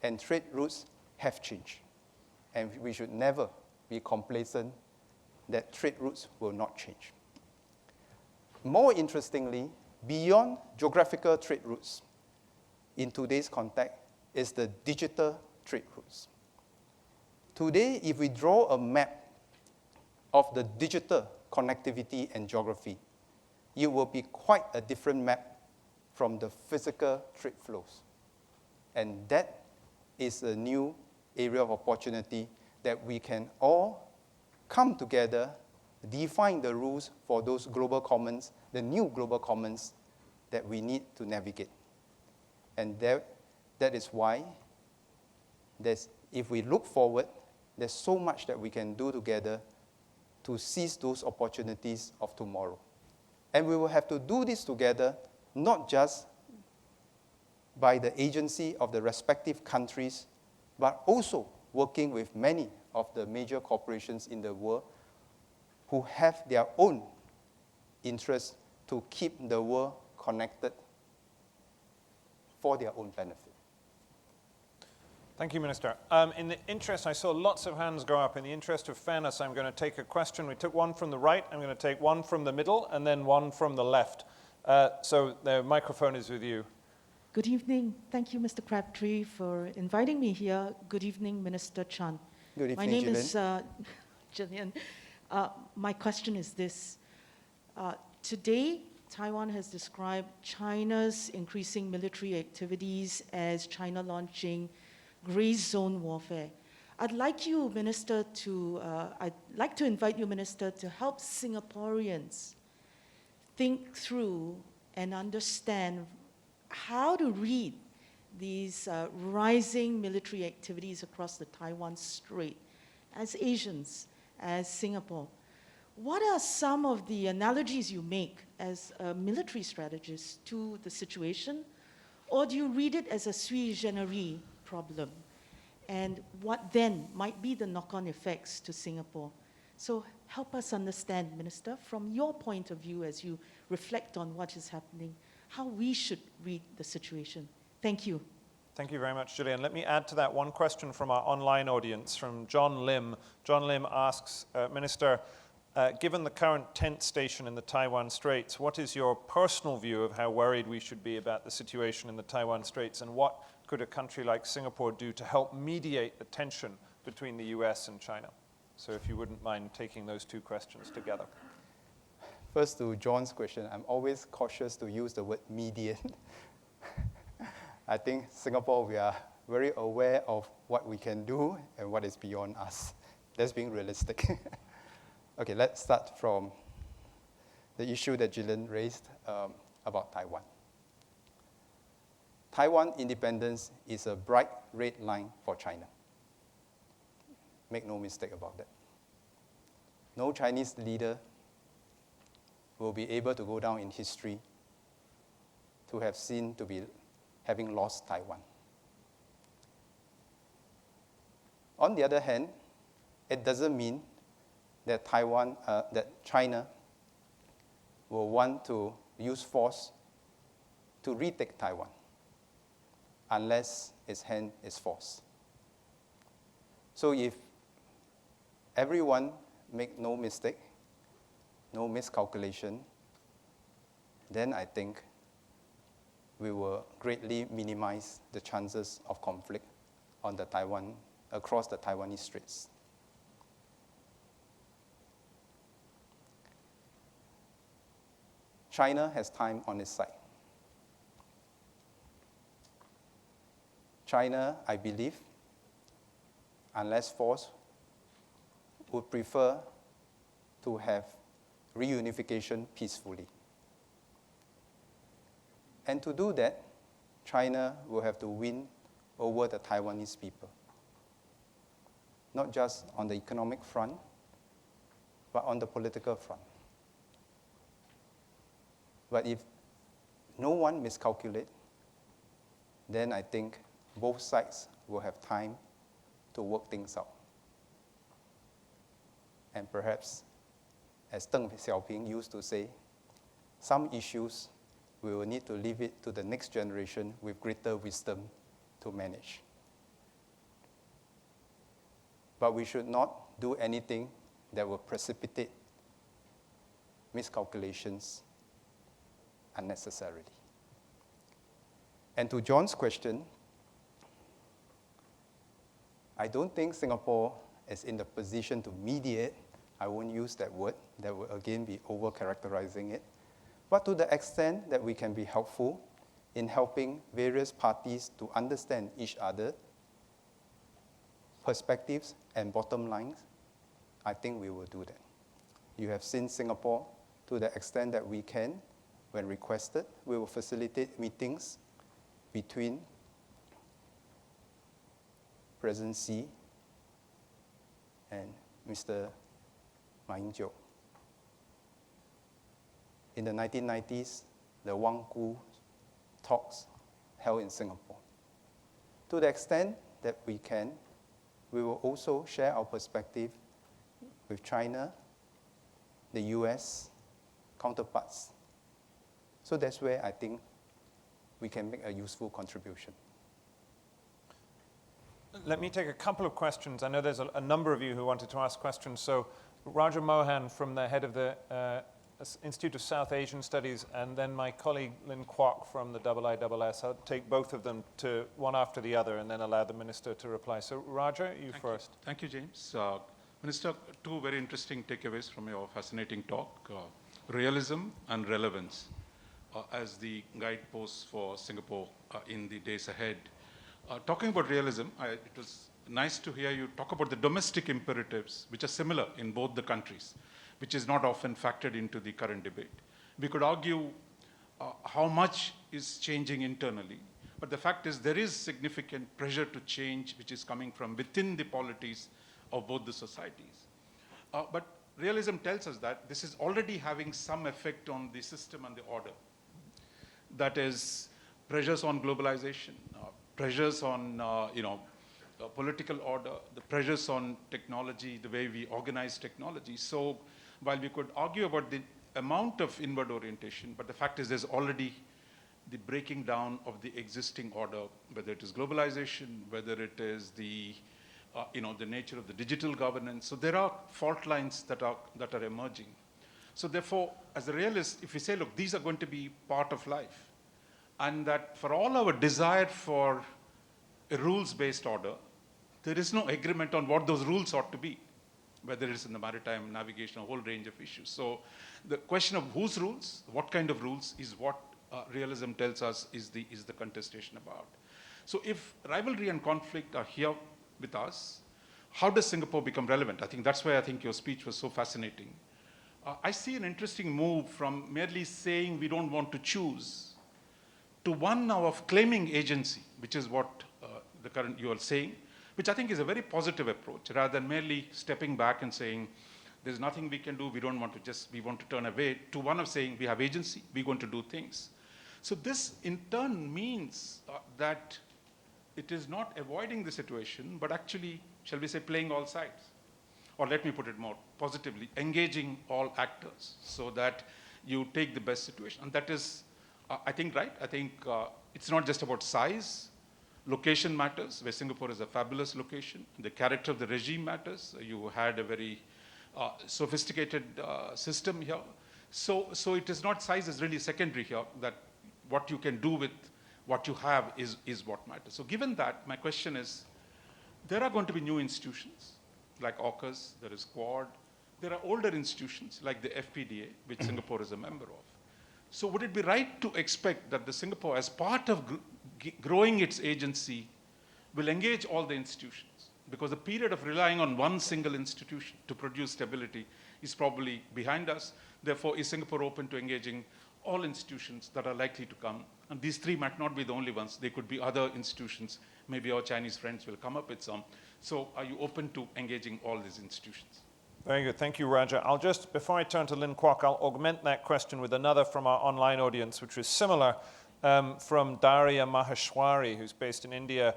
and trade routes have changed. And we should never be complacent that trade routes will not change. More interestingly, beyond geographical trade routes, in today's context, is the digital trade routes. Today, if we draw a map of the digital connectivity and geography, it will be quite a different map from the physical trade flows. And that is a new area of opportunity that we can all come together, define the rules for those global commons, the new global commons that we need to navigate. And that is why if we look forward, there's so much that we can do together to seize those opportunities of tomorrow. And we will have to do this together, not just by the agency of the respective countries, but also working with many of the major corporations in the world who have their own interests to keep the world connected for their own benefit. Thank you, Minister. In the interest, I saw lots of hands go up. In the interest of fairness, I'm going to take a question. We took one from the right. I'm going to take one from the middle, and then one from the left. So the microphone is with you. Good evening. Thank you, Mr. Crabtree, for inviting me here. Good evening, Minister Chun. Good evening, My name Gillian. is Gillian. My question is this. Today, Taiwan has described China's increasing military activities as China launching gray zone warfare. I'd like to invite you, Minister, to help Singaporeans think through and understand how to read these rising military activities across the Taiwan Strait as Asians, as Singapore. What are some of the analogies you make as a military strategist to the situation? Or do you read it as a sui generis problem? And what then might be the knock-on effects to Singapore? So help us understand, Minister, from your point of view as you reflect on what is happening, how we should read the situation. Thank you. Thank you very much, Gillian. Let me add to that one question from our online audience, from John Lim. John Lim asks, Minister, given the current tent station in the Taiwan Straits, what is your personal view of how worried we should be about the situation in the Taiwan Straits, and what could a country like Singapore do to help mediate the tension between the US and China? So if you wouldn't mind taking those two questions together. First, to John's question, I'm always cautious to use the word mediate. I think Singapore, we are very aware of what we can do and what is beyond us. That's being realistic. Okay, let's start from the issue that Gillian raised about Taiwan. Taiwan independence is a bright red line for China. Make no mistake about that. No Chinese leader will be able to go down in history to have seen to be having lost Taiwan. On the other hand, it doesn't mean that China will want to use force to retake Taiwan, unless its hand is forced. So if everyone make no mistake, no miscalculation, then I think we will greatly minimize the chances of conflict on across the Taiwanese Straits. China has time on its side. China, I believe, unless forced, would prefer to have reunification peacefully. And to do that, China will have to win over the Taiwanese people, not just on the economic front, but on the political front. But if no one miscalculates, then I think both sides will have time to work things out. And perhaps, as Deng Xiaoping used to say, some issues we will need to leave it to the next generation with greater wisdom to manage. But we should not do anything that will precipitate miscalculations unnecessarily. And to John's question, I don't think Singapore is in the position to mediate. I won't use that word. That will again be over-characterizing it. But to the extent that we can be helpful in helping various parties to understand each other, perspectives and bottom lines, I think we will do that. You have seen Singapore, to the extent that we can, when requested, we will facilitate meetings between President Xi and Mr. Ma Ying-jeou. In the 1990s, the Wang Gu talks held in Singapore. To the extent that we can, we will also share our perspective with China, the US counterparts. So that's where I think we can make a useful contribution. Let me take a couple of questions. I know there's a number of you who wanted to ask questions. So Raja Mohan from the head of the Institute of South Asian Studies, and then my colleague Lin Kwok from the IISS. I'll take both of them to one after the other and then allow the Minister to reply. So Raja, you first. Thank you, James. Minister, two very interesting takeaways from your fascinating talk. Realism and relevance as the guideposts for Singapore in the days ahead. Talking about realism, it was nice to hear you talk about the domestic imperatives, which are similar in both the countries, which is not often factored into the current debate. We could argue how much is changing internally, but the fact is there is significant pressure to change which is coming from within the polities of both the societies. But realism tells us that this is already having some effect on the system and the order. That is pressures on globalization, pressures on political order, the pressures on technology, the way we organize technology. So while we could argue about the amount of inward orientation, but the fact is there's already the breaking down of the existing order, whether it is globalization, whether it is the nature of the digital governance. So there are fault lines that are emerging. So therefore, as a realist, if we say, look, these are going to be part of life, and that for all our desire for a rules-based order, there is no agreement on what those rules ought to be, whether it's in the maritime navigation, a whole range of issues. So the question of whose rules, what kind of rules, is what realism tells us is the contestation about. So if rivalry and conflict are here with us, how does Singapore become relevant? I think that's why I think your speech was so fascinating. I see an interesting move from merely saying we don't want to choose to one now of claiming agency, which is what the current you are saying, which I think is a very positive approach, rather than merely stepping back and saying, there's nothing we can do, we want to turn away, to one of saying, we have agency, we're going to do things. So this in turn means that it is not avoiding the situation, but actually, shall we say, playing all sides. Or let me put it more positively, engaging all actors so that you take the best situation. And that is, I think, right. I think it's not just about size. Location matters, where Singapore is a fabulous location. The character of the regime matters. You had a very sophisticated system here. So it is not size is really secondary here, that what you can do with what you have is what matters. So given that, my question is, there are going to be new institutions, like AUKUS, there is Quad. There are older institutions, like the FPDA, which Singapore is a member of. So would it be right to expect that the Singapore, as part of growing its agency, will engage all the institutions? Because the period of relying on one single institution to produce stability is probably behind us. Therefore, is Singapore open to engaging all institutions that are likely to come? And these three might not be the only ones. They could be other institutions. Maybe our Chinese friends will come up with some. So are you open to engaging all these institutions? Very good. Thank you, Raja. I'll just, before I turn to Lin Kwok, I'll augment that question with another from our online audience, which is similar. from Daria Maheshwari, who's based in India.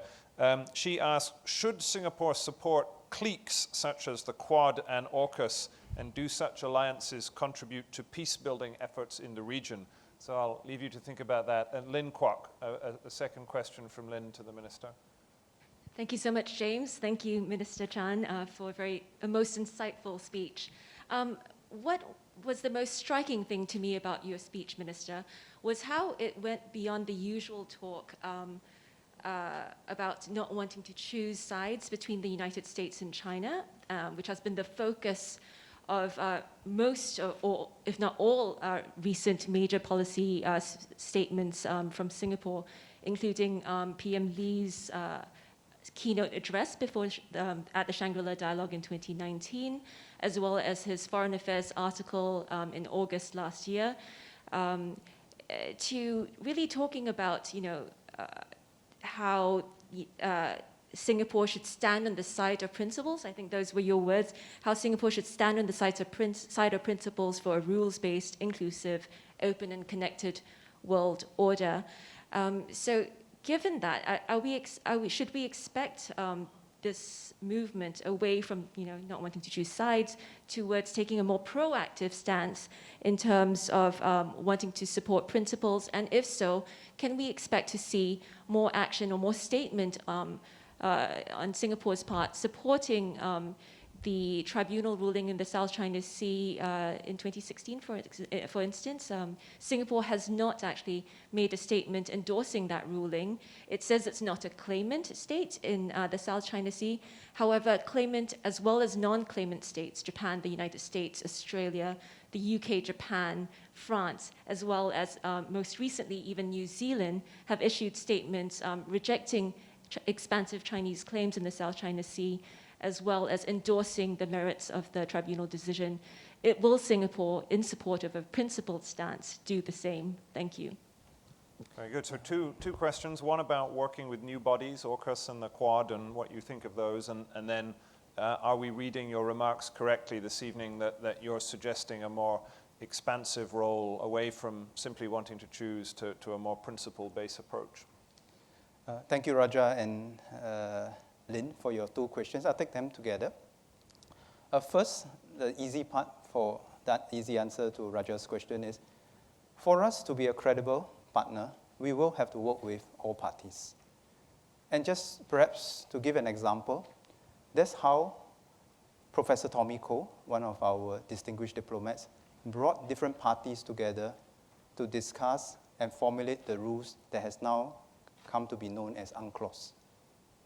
She asked, should Singapore support cliques such as the Quad and AUKUS, and do such alliances contribute to peace-building efforts in the region? So I'll leave you to think about that. And Lynn Kwok, a second question from Lynn to the Minister. Thank you so much, James. Thank you, Minister Chan, for a most insightful speech. What was the most striking thing to me about your speech, Minister, was how it went beyond the usual talk about not wanting to choose sides between the United States and China, which has been the focus of most, or if not all, recent major policy statements from Singapore, including PM Lee's keynote address before at the Shangri-La Dialogue in 2019, as well as his Foreign Affairs article in August last year, to really talking about, how Singapore should stand on the side of principles. I think those were your words. How Singapore should stand on the side of principles for a rules-based, inclusive, open, and connected world order. So, given that, should we expect this movement away from, not wanting to choose sides towards taking a more proactive stance in terms of wanting to support principles? And if so, can we expect to see more action or more statement on Singapore's part supporting the tribunal ruling in the South China Sea in 2016, for instance? Singapore has not actually made a statement endorsing that ruling. It says it's not a claimant state in the South China Sea. However, claimant as well as non-claimant states, Japan, the United States, Australia, the UK, Japan, France, as well as most recently even New Zealand, have issued statements rejecting expansive Chinese claims in the South China Sea, as well as endorsing the merits of the tribunal decision. Will Singapore, in support of a principled stance, do the same? Thank you. Very good. So two questions. One about working with new bodies, AUKUS and the Quad, and what you think of those. And then, are we reading your remarks correctly this evening that you're suggesting a more expansive role away from simply wanting to choose to a more principle-based approach? Thank you, Raja and Lynn, for your two questions. I'll take them together. First, the easy part for that easy answer to Raja's question is, for us to be a credible partner, we will have to work with all parties. And just perhaps to give an example, that's how Professor Tommy Koh, one of our distinguished diplomats, brought different parties together to discuss and formulate the rules that has now come to be known as UNCLOS,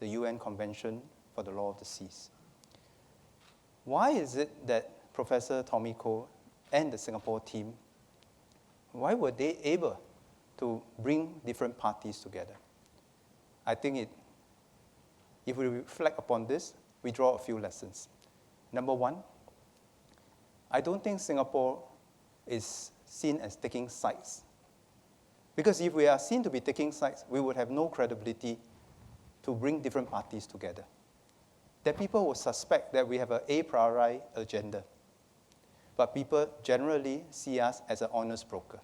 the UN Convention for the Law of the Seas. Why is it that Professor Tommy Koh and the Singapore team, why were they able to bring different parties together? I think if we reflect upon this, we draw a few lessons. Number one, I don't think Singapore is seen as taking sides. Because if we are seen to be taking sides, we would have no credibility to bring different parties together. That people will suspect that we have an a priori agenda. But people generally see us as an honest broker.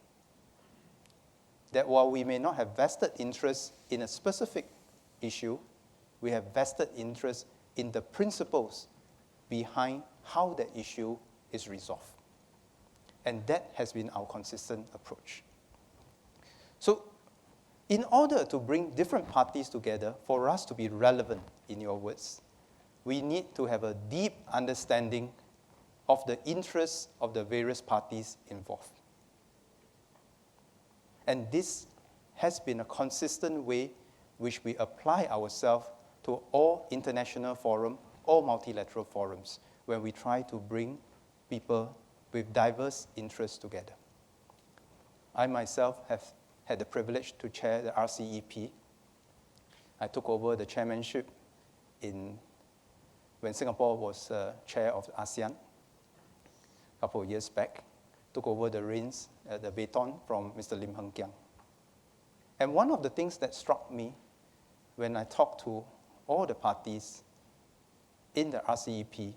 That while we may not have vested interest in a specific issue, we have vested interest in the principles behind how that issue is resolved. And that has been our consistent approach. So, in order to bring different parties together, for us to be relevant, in your words, we need to have a deep understanding of the interests of the various parties involved. And this has been a consistent way which we apply ourselves to all international forums, all multilateral forums, where we try to bring people with diverse interests together. I myself have had the privilege to chair the RCEP. I took over the chairmanship when Singapore was chair of ASEAN a couple of years back. Took over the reins, the baton from Mr. Lim Heng Kiang. And one of the things that struck me when I talked to all the parties in the RCEP,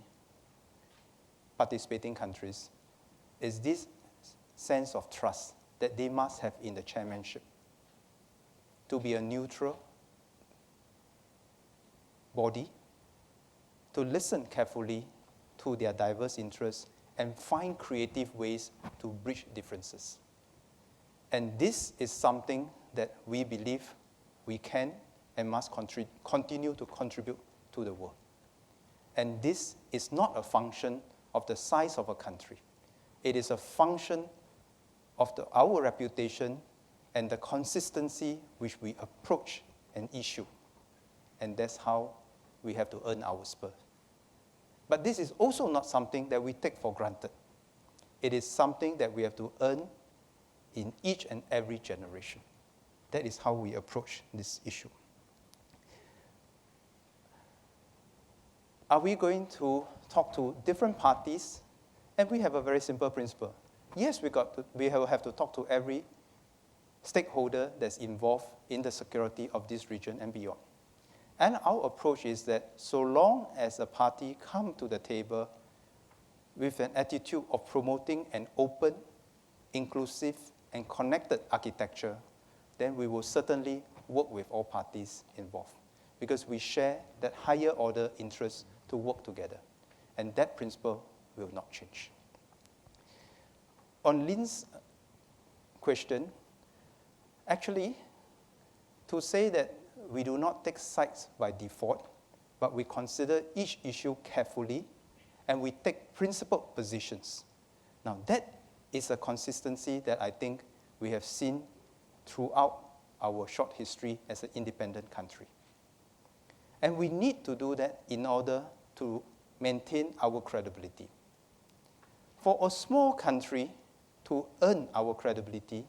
participating countries, is this sense of trust that they must have in the chairmanship. to be a neutral body, to listen carefully to their diverse interests and find creative ways to bridge differences. And this is something that we believe we can and must continue to contribute to the world. And this is not a function of the size of a country. It is a function of our reputation and the consistency which we approach an issue. And that's how we have to earn our spur. But this is also not something that we take for granted. It is something that we have to earn in each and every generation. That is how we approach this issue. Are we going to talk to different parties? And we have a very simple principle. Yes, we have to talk to every stakeholder that's involved in the security of this region and beyond. And our approach is that so long as a party comes to the table with an attitude of promoting an open, inclusive, and connected architecture, then we will certainly work with all parties involved because we share that higher order interest to work together. And that principle will not change. On Lin's question, actually, to say that we do not take sides by default, but we consider each issue carefully, and we take principled positions. Now, that is a consistency that I think we have seen throughout our short history as an independent country. And we need to do that in order to maintain our credibility. For a small country to earn our credibility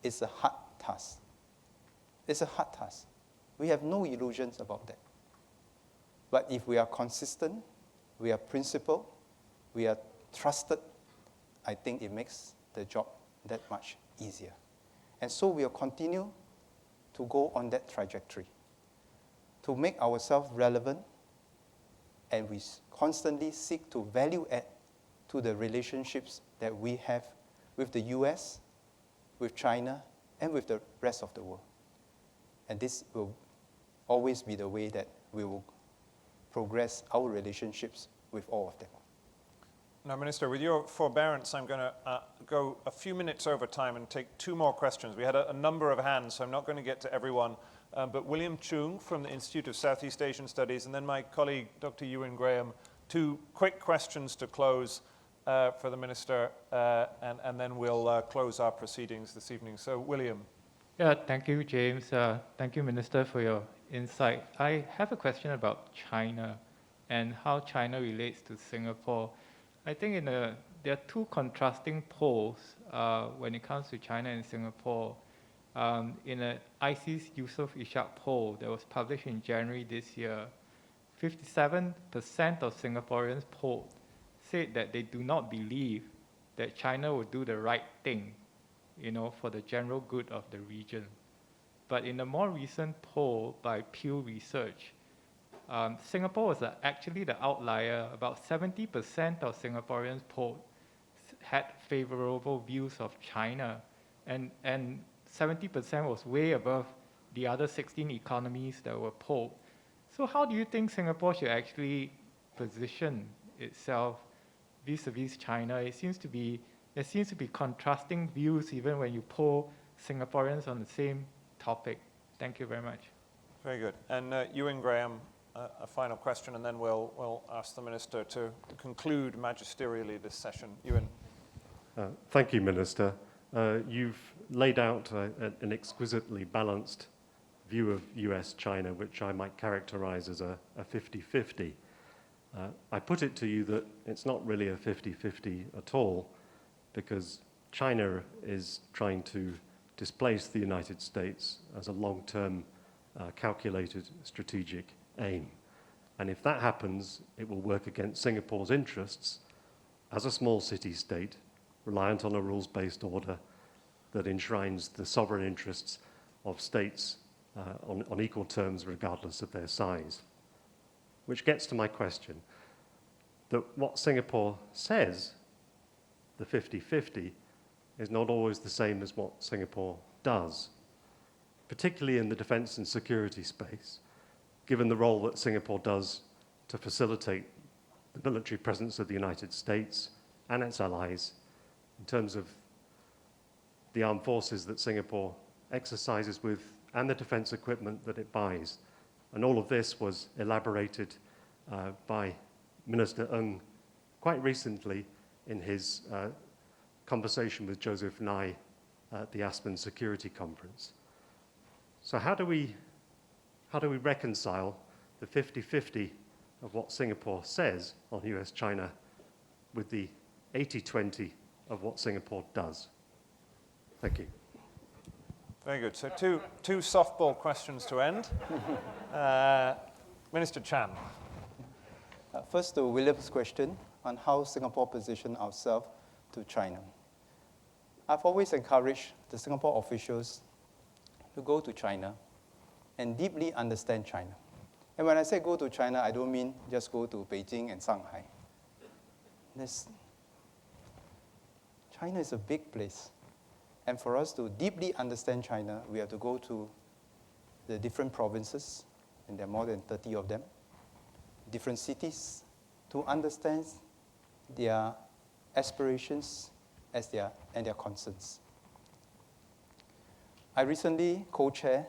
is a hard task. It's a hard task. We have no illusions about that. But if we are consistent, we are principled, we are trusted, I think it makes the job that much easier. And so we'll continue to go on that trajectory, to make ourselves relevant, and we constantly seek to value add to the relationships that we have with the US, with China, and with the rest of the world. And this will always be the way that we will progress our relationships with all of them. Now, Minister, with your forbearance, I'm going to go a few minutes over time and take two more questions. We had a number of hands, so I'm not going to get to everyone. But William Chung from the Institute of Southeast Asian Studies, and then my colleague, Dr. Ewan Graham, two quick questions to close for the Minister, and then we'll close our proceedings this evening. So, William. Yeah, thank you, James. Thank you, Minister, for your insight. I have a question about China and how China relates to Singapore. I think there are two contrasting poles when it comes to China and Singapore. In an IISS Yusof Ishak poll that was published in January this year, 57% of Singaporeans polled said that they do not believe that China will do the right thing, for the general good of the region. But in a more recent poll by Pew Research, Singapore was actually the outlier. About 70% of Singaporeans polled had favorable views of China, and 70% was way above the other 16 economies that were polled. So how do you think Singapore should actually position itself vis-a-vis China? There seems to be contrasting views even when you poll Singaporeans on the same topic. Thank you very much. Very good. And Ewan Graham, a final question, and then we'll ask the Minister to conclude magisterially this session. Ewan. Thank you, Minister. You've laid out an exquisitely balanced view of US-China, which I might characterize as a 50-50. I put it to you that it's not really a 50-50 at all, because China is trying to displace the United States as a long-term calculated strategic aim. And if that happens, it will work against Singapore's interests as a small city-state, reliant on a rules-based order that enshrines the sovereign interests of states on equal terms regardless of their size. Which gets to my question, that what Singapore says, the 50-50, is not always the same as what Singapore does. particularly in the defense and security space, given the role that Singapore does to facilitate the military presence of the United States and its allies in terms of the armed forces that Singapore exercises with and the defense equipment that it buys. And all of this was elaborated by Minister Ng quite recently in his conversation with Joseph Nye at the Aspen Security Conference. So how do we reconcile the 50-50 of what Singapore says on US-China with the 80-20 of what Singapore does? Thank you. Very good. So two softball questions to end. Minister Chan. First, to William's question on how Singapore positions ourselves to China. I've always encouraged the Singapore officials to go to China and deeply understand China. And when I say go to China, I don't mean just go to Beijing and Shanghai. China is a big place. And for us to deeply understand China, we have to go to the different provinces, and there are more than 30 of them, different cities, to understand their aspirations and their concerns. I recently co-chaired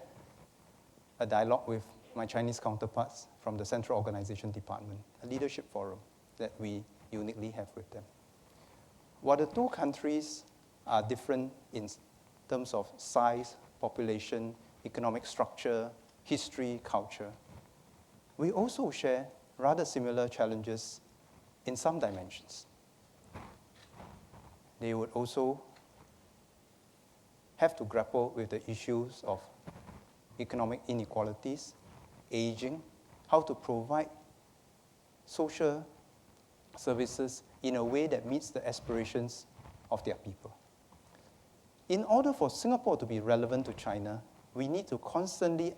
a dialogue with my Chinese counterparts from the Central Organization Department, a leadership forum that we uniquely have with them. While the two countries are different in terms of size, population, economic structure, history, culture, we also share rather similar challenges in some dimensions. They would also have to grapple with the issues of economic inequalities, aging, how to provide social services in a way that meets the aspirations of their people. In order for Singapore to be relevant to China, we need to constantly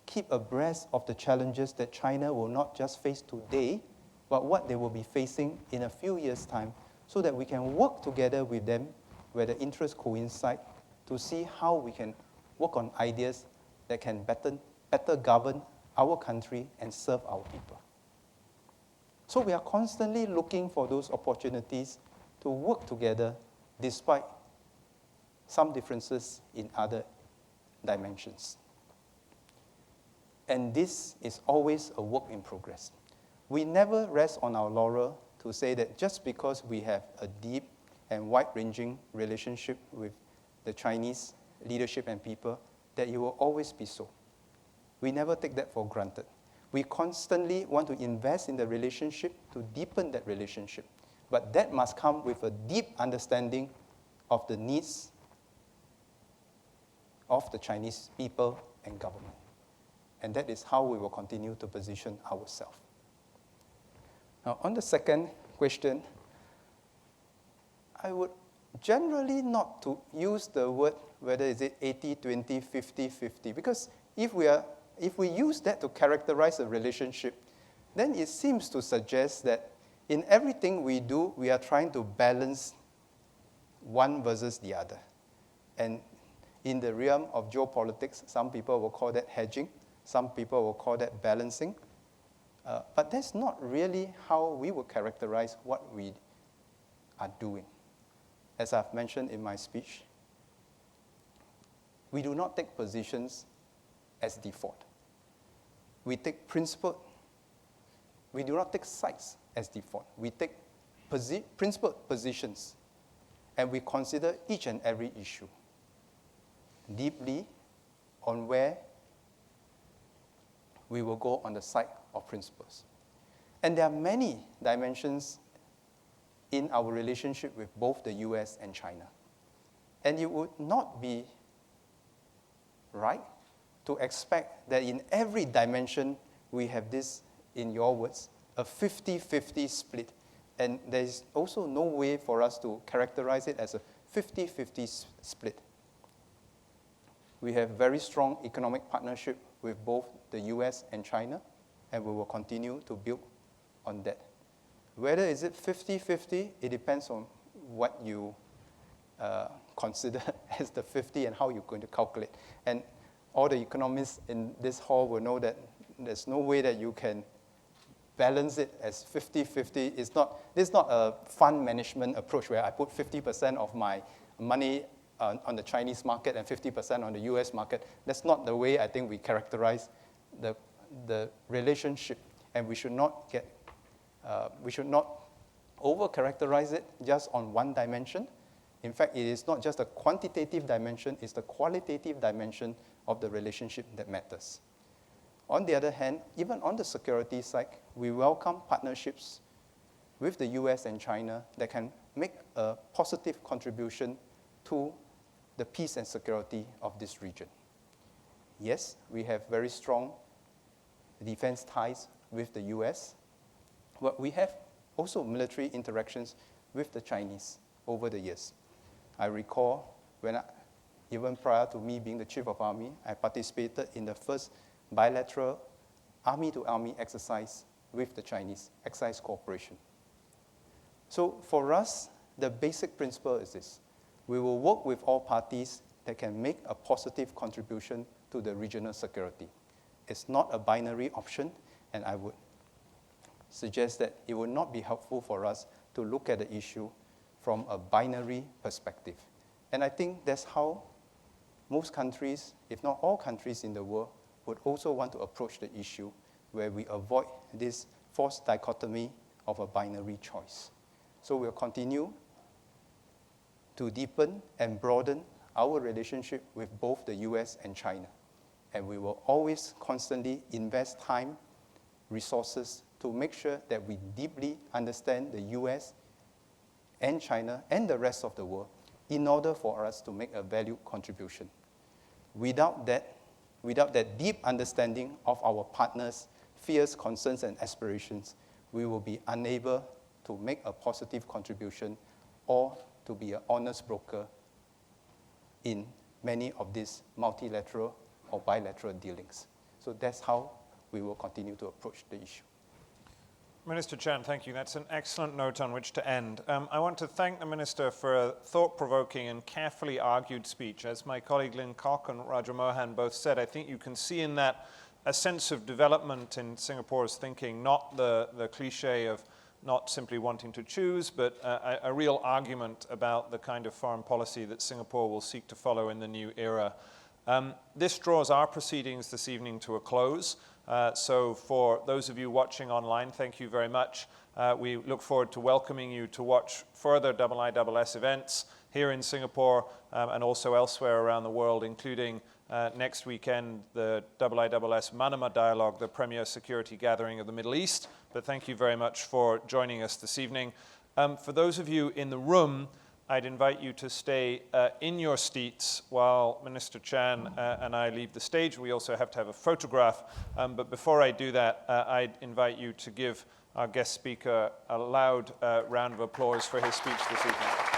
keep abreast of the challenges that China will not just face today, but what they will be facing in a few years' time, so that we can work together with them where the interests coincide to see how we can work on ideas that can better govern our country and serve our people. So we are constantly looking for those opportunities to work together despite some differences in other dimensions. And this is always a work in progress. We never rest on our laurel to say that just because we have a deep and wide-ranging relationship with the Chinese leadership and people, that it will always be so. We never take that for granted. We constantly want to invest in the relationship to deepen that relationship. But that must come with a deep understanding of the needs of the Chinese people and government. And that is how we will continue to position ourselves. Now, on the second question, I would generally not to use the word whether is it 80-20, 50-50, because if we use that to characterize a relationship, then it seems to suggest that in everything we do, we are trying to balance one versus the other. And in the realm of geopolitics, some people will call that hedging, some people will call that balancing. But that's not really how we would characterize what we are doing. As I've mentioned in my speech, we do not take positions as default. We take principled. We do not take sides as default. We take principled positions, and we consider each and every issue deeply on where we will go on the side of principles. And there are many dimensions in our relationship with both the US and China. And it would not be right to expect that in every dimension we have this, in your words, a 50-50 split. And there is also no way for us to characterize it as a 50-50 split. We have very strong economic partnership with both the US and China, and we will continue to build on that. Whether is it 50-50, it depends on what you consider as the 50 and how you're going to calculate. And all the economists in this hall will know that there's no way that you can balance it as 50-50. This is not a fund management approach where I put 50% of my money on the Chinese market and 50% on the US market. That's not the way I think we characterize the relationship, and we should not over-characterize it just on one dimension. In fact, it is not just a quantitative dimension, it's the qualitative dimension of the relationship that matters. On the other hand, even on the security side, we welcome partnerships with the US and China that can make a positive contribution to the peace and security of this region. Yes, we have very strong defense ties with the US, but we have also military interactions with the Chinese over the years. I recall even prior to me being the Chief of Army, I participated in the first bilateral army-to-army exercise with the Chinese, exercise cooperation. So for us, the basic principle is this. We will work with all parties that can make a positive contribution to the regional security. It's not a binary option, and I would suggest that it would not be helpful for us to look at the issue from a binary perspective. And I think that's how most countries, if not all countries in the world, would also want to approach the issue, where we avoid this false dichotomy of a binary choice. So we'll continue to deepen and broaden our relationship with both the US and China. And we will always constantly invest time, resources to make sure that we deeply understand the US and China and the rest of the world in order for us to make a valued contribution. Without that deep understanding of our partners' fears, concerns, and aspirations, we will be unable to make a positive contribution or to be an honest broker in many of these multilateral or bilateral dealings. So that's how we will continue to approach the issue. Minister Chan, thank you. That's an excellent note on which to end. I want to thank the Minister for a thought-provoking and carefully argued speech. As my colleague Lynn Kok and Raja Mohan both said, I think you can see in that a sense of development in Singapore's thinking, not the cliche of not simply wanting to choose, but a real argument about the kind of foreign policy that Singapore will seek to follow in the new era. This draws our proceedings this evening to a close. So for those of you watching online, thank you very much. We look forward to welcoming you to watch further IISS events here in Singapore and also elsewhere around the world, including next weekend, the IISS Manama Dialogue, the premier security gathering of the Middle East. But thank you very much for joining us this evening. For those of you in the room, I'd invite you to stay in your seats while Minister Chan and I leave the stage. We also have to have a photograph. But before I do that, I'd invite you to give our guest speaker a loud round of applause for his speech this evening.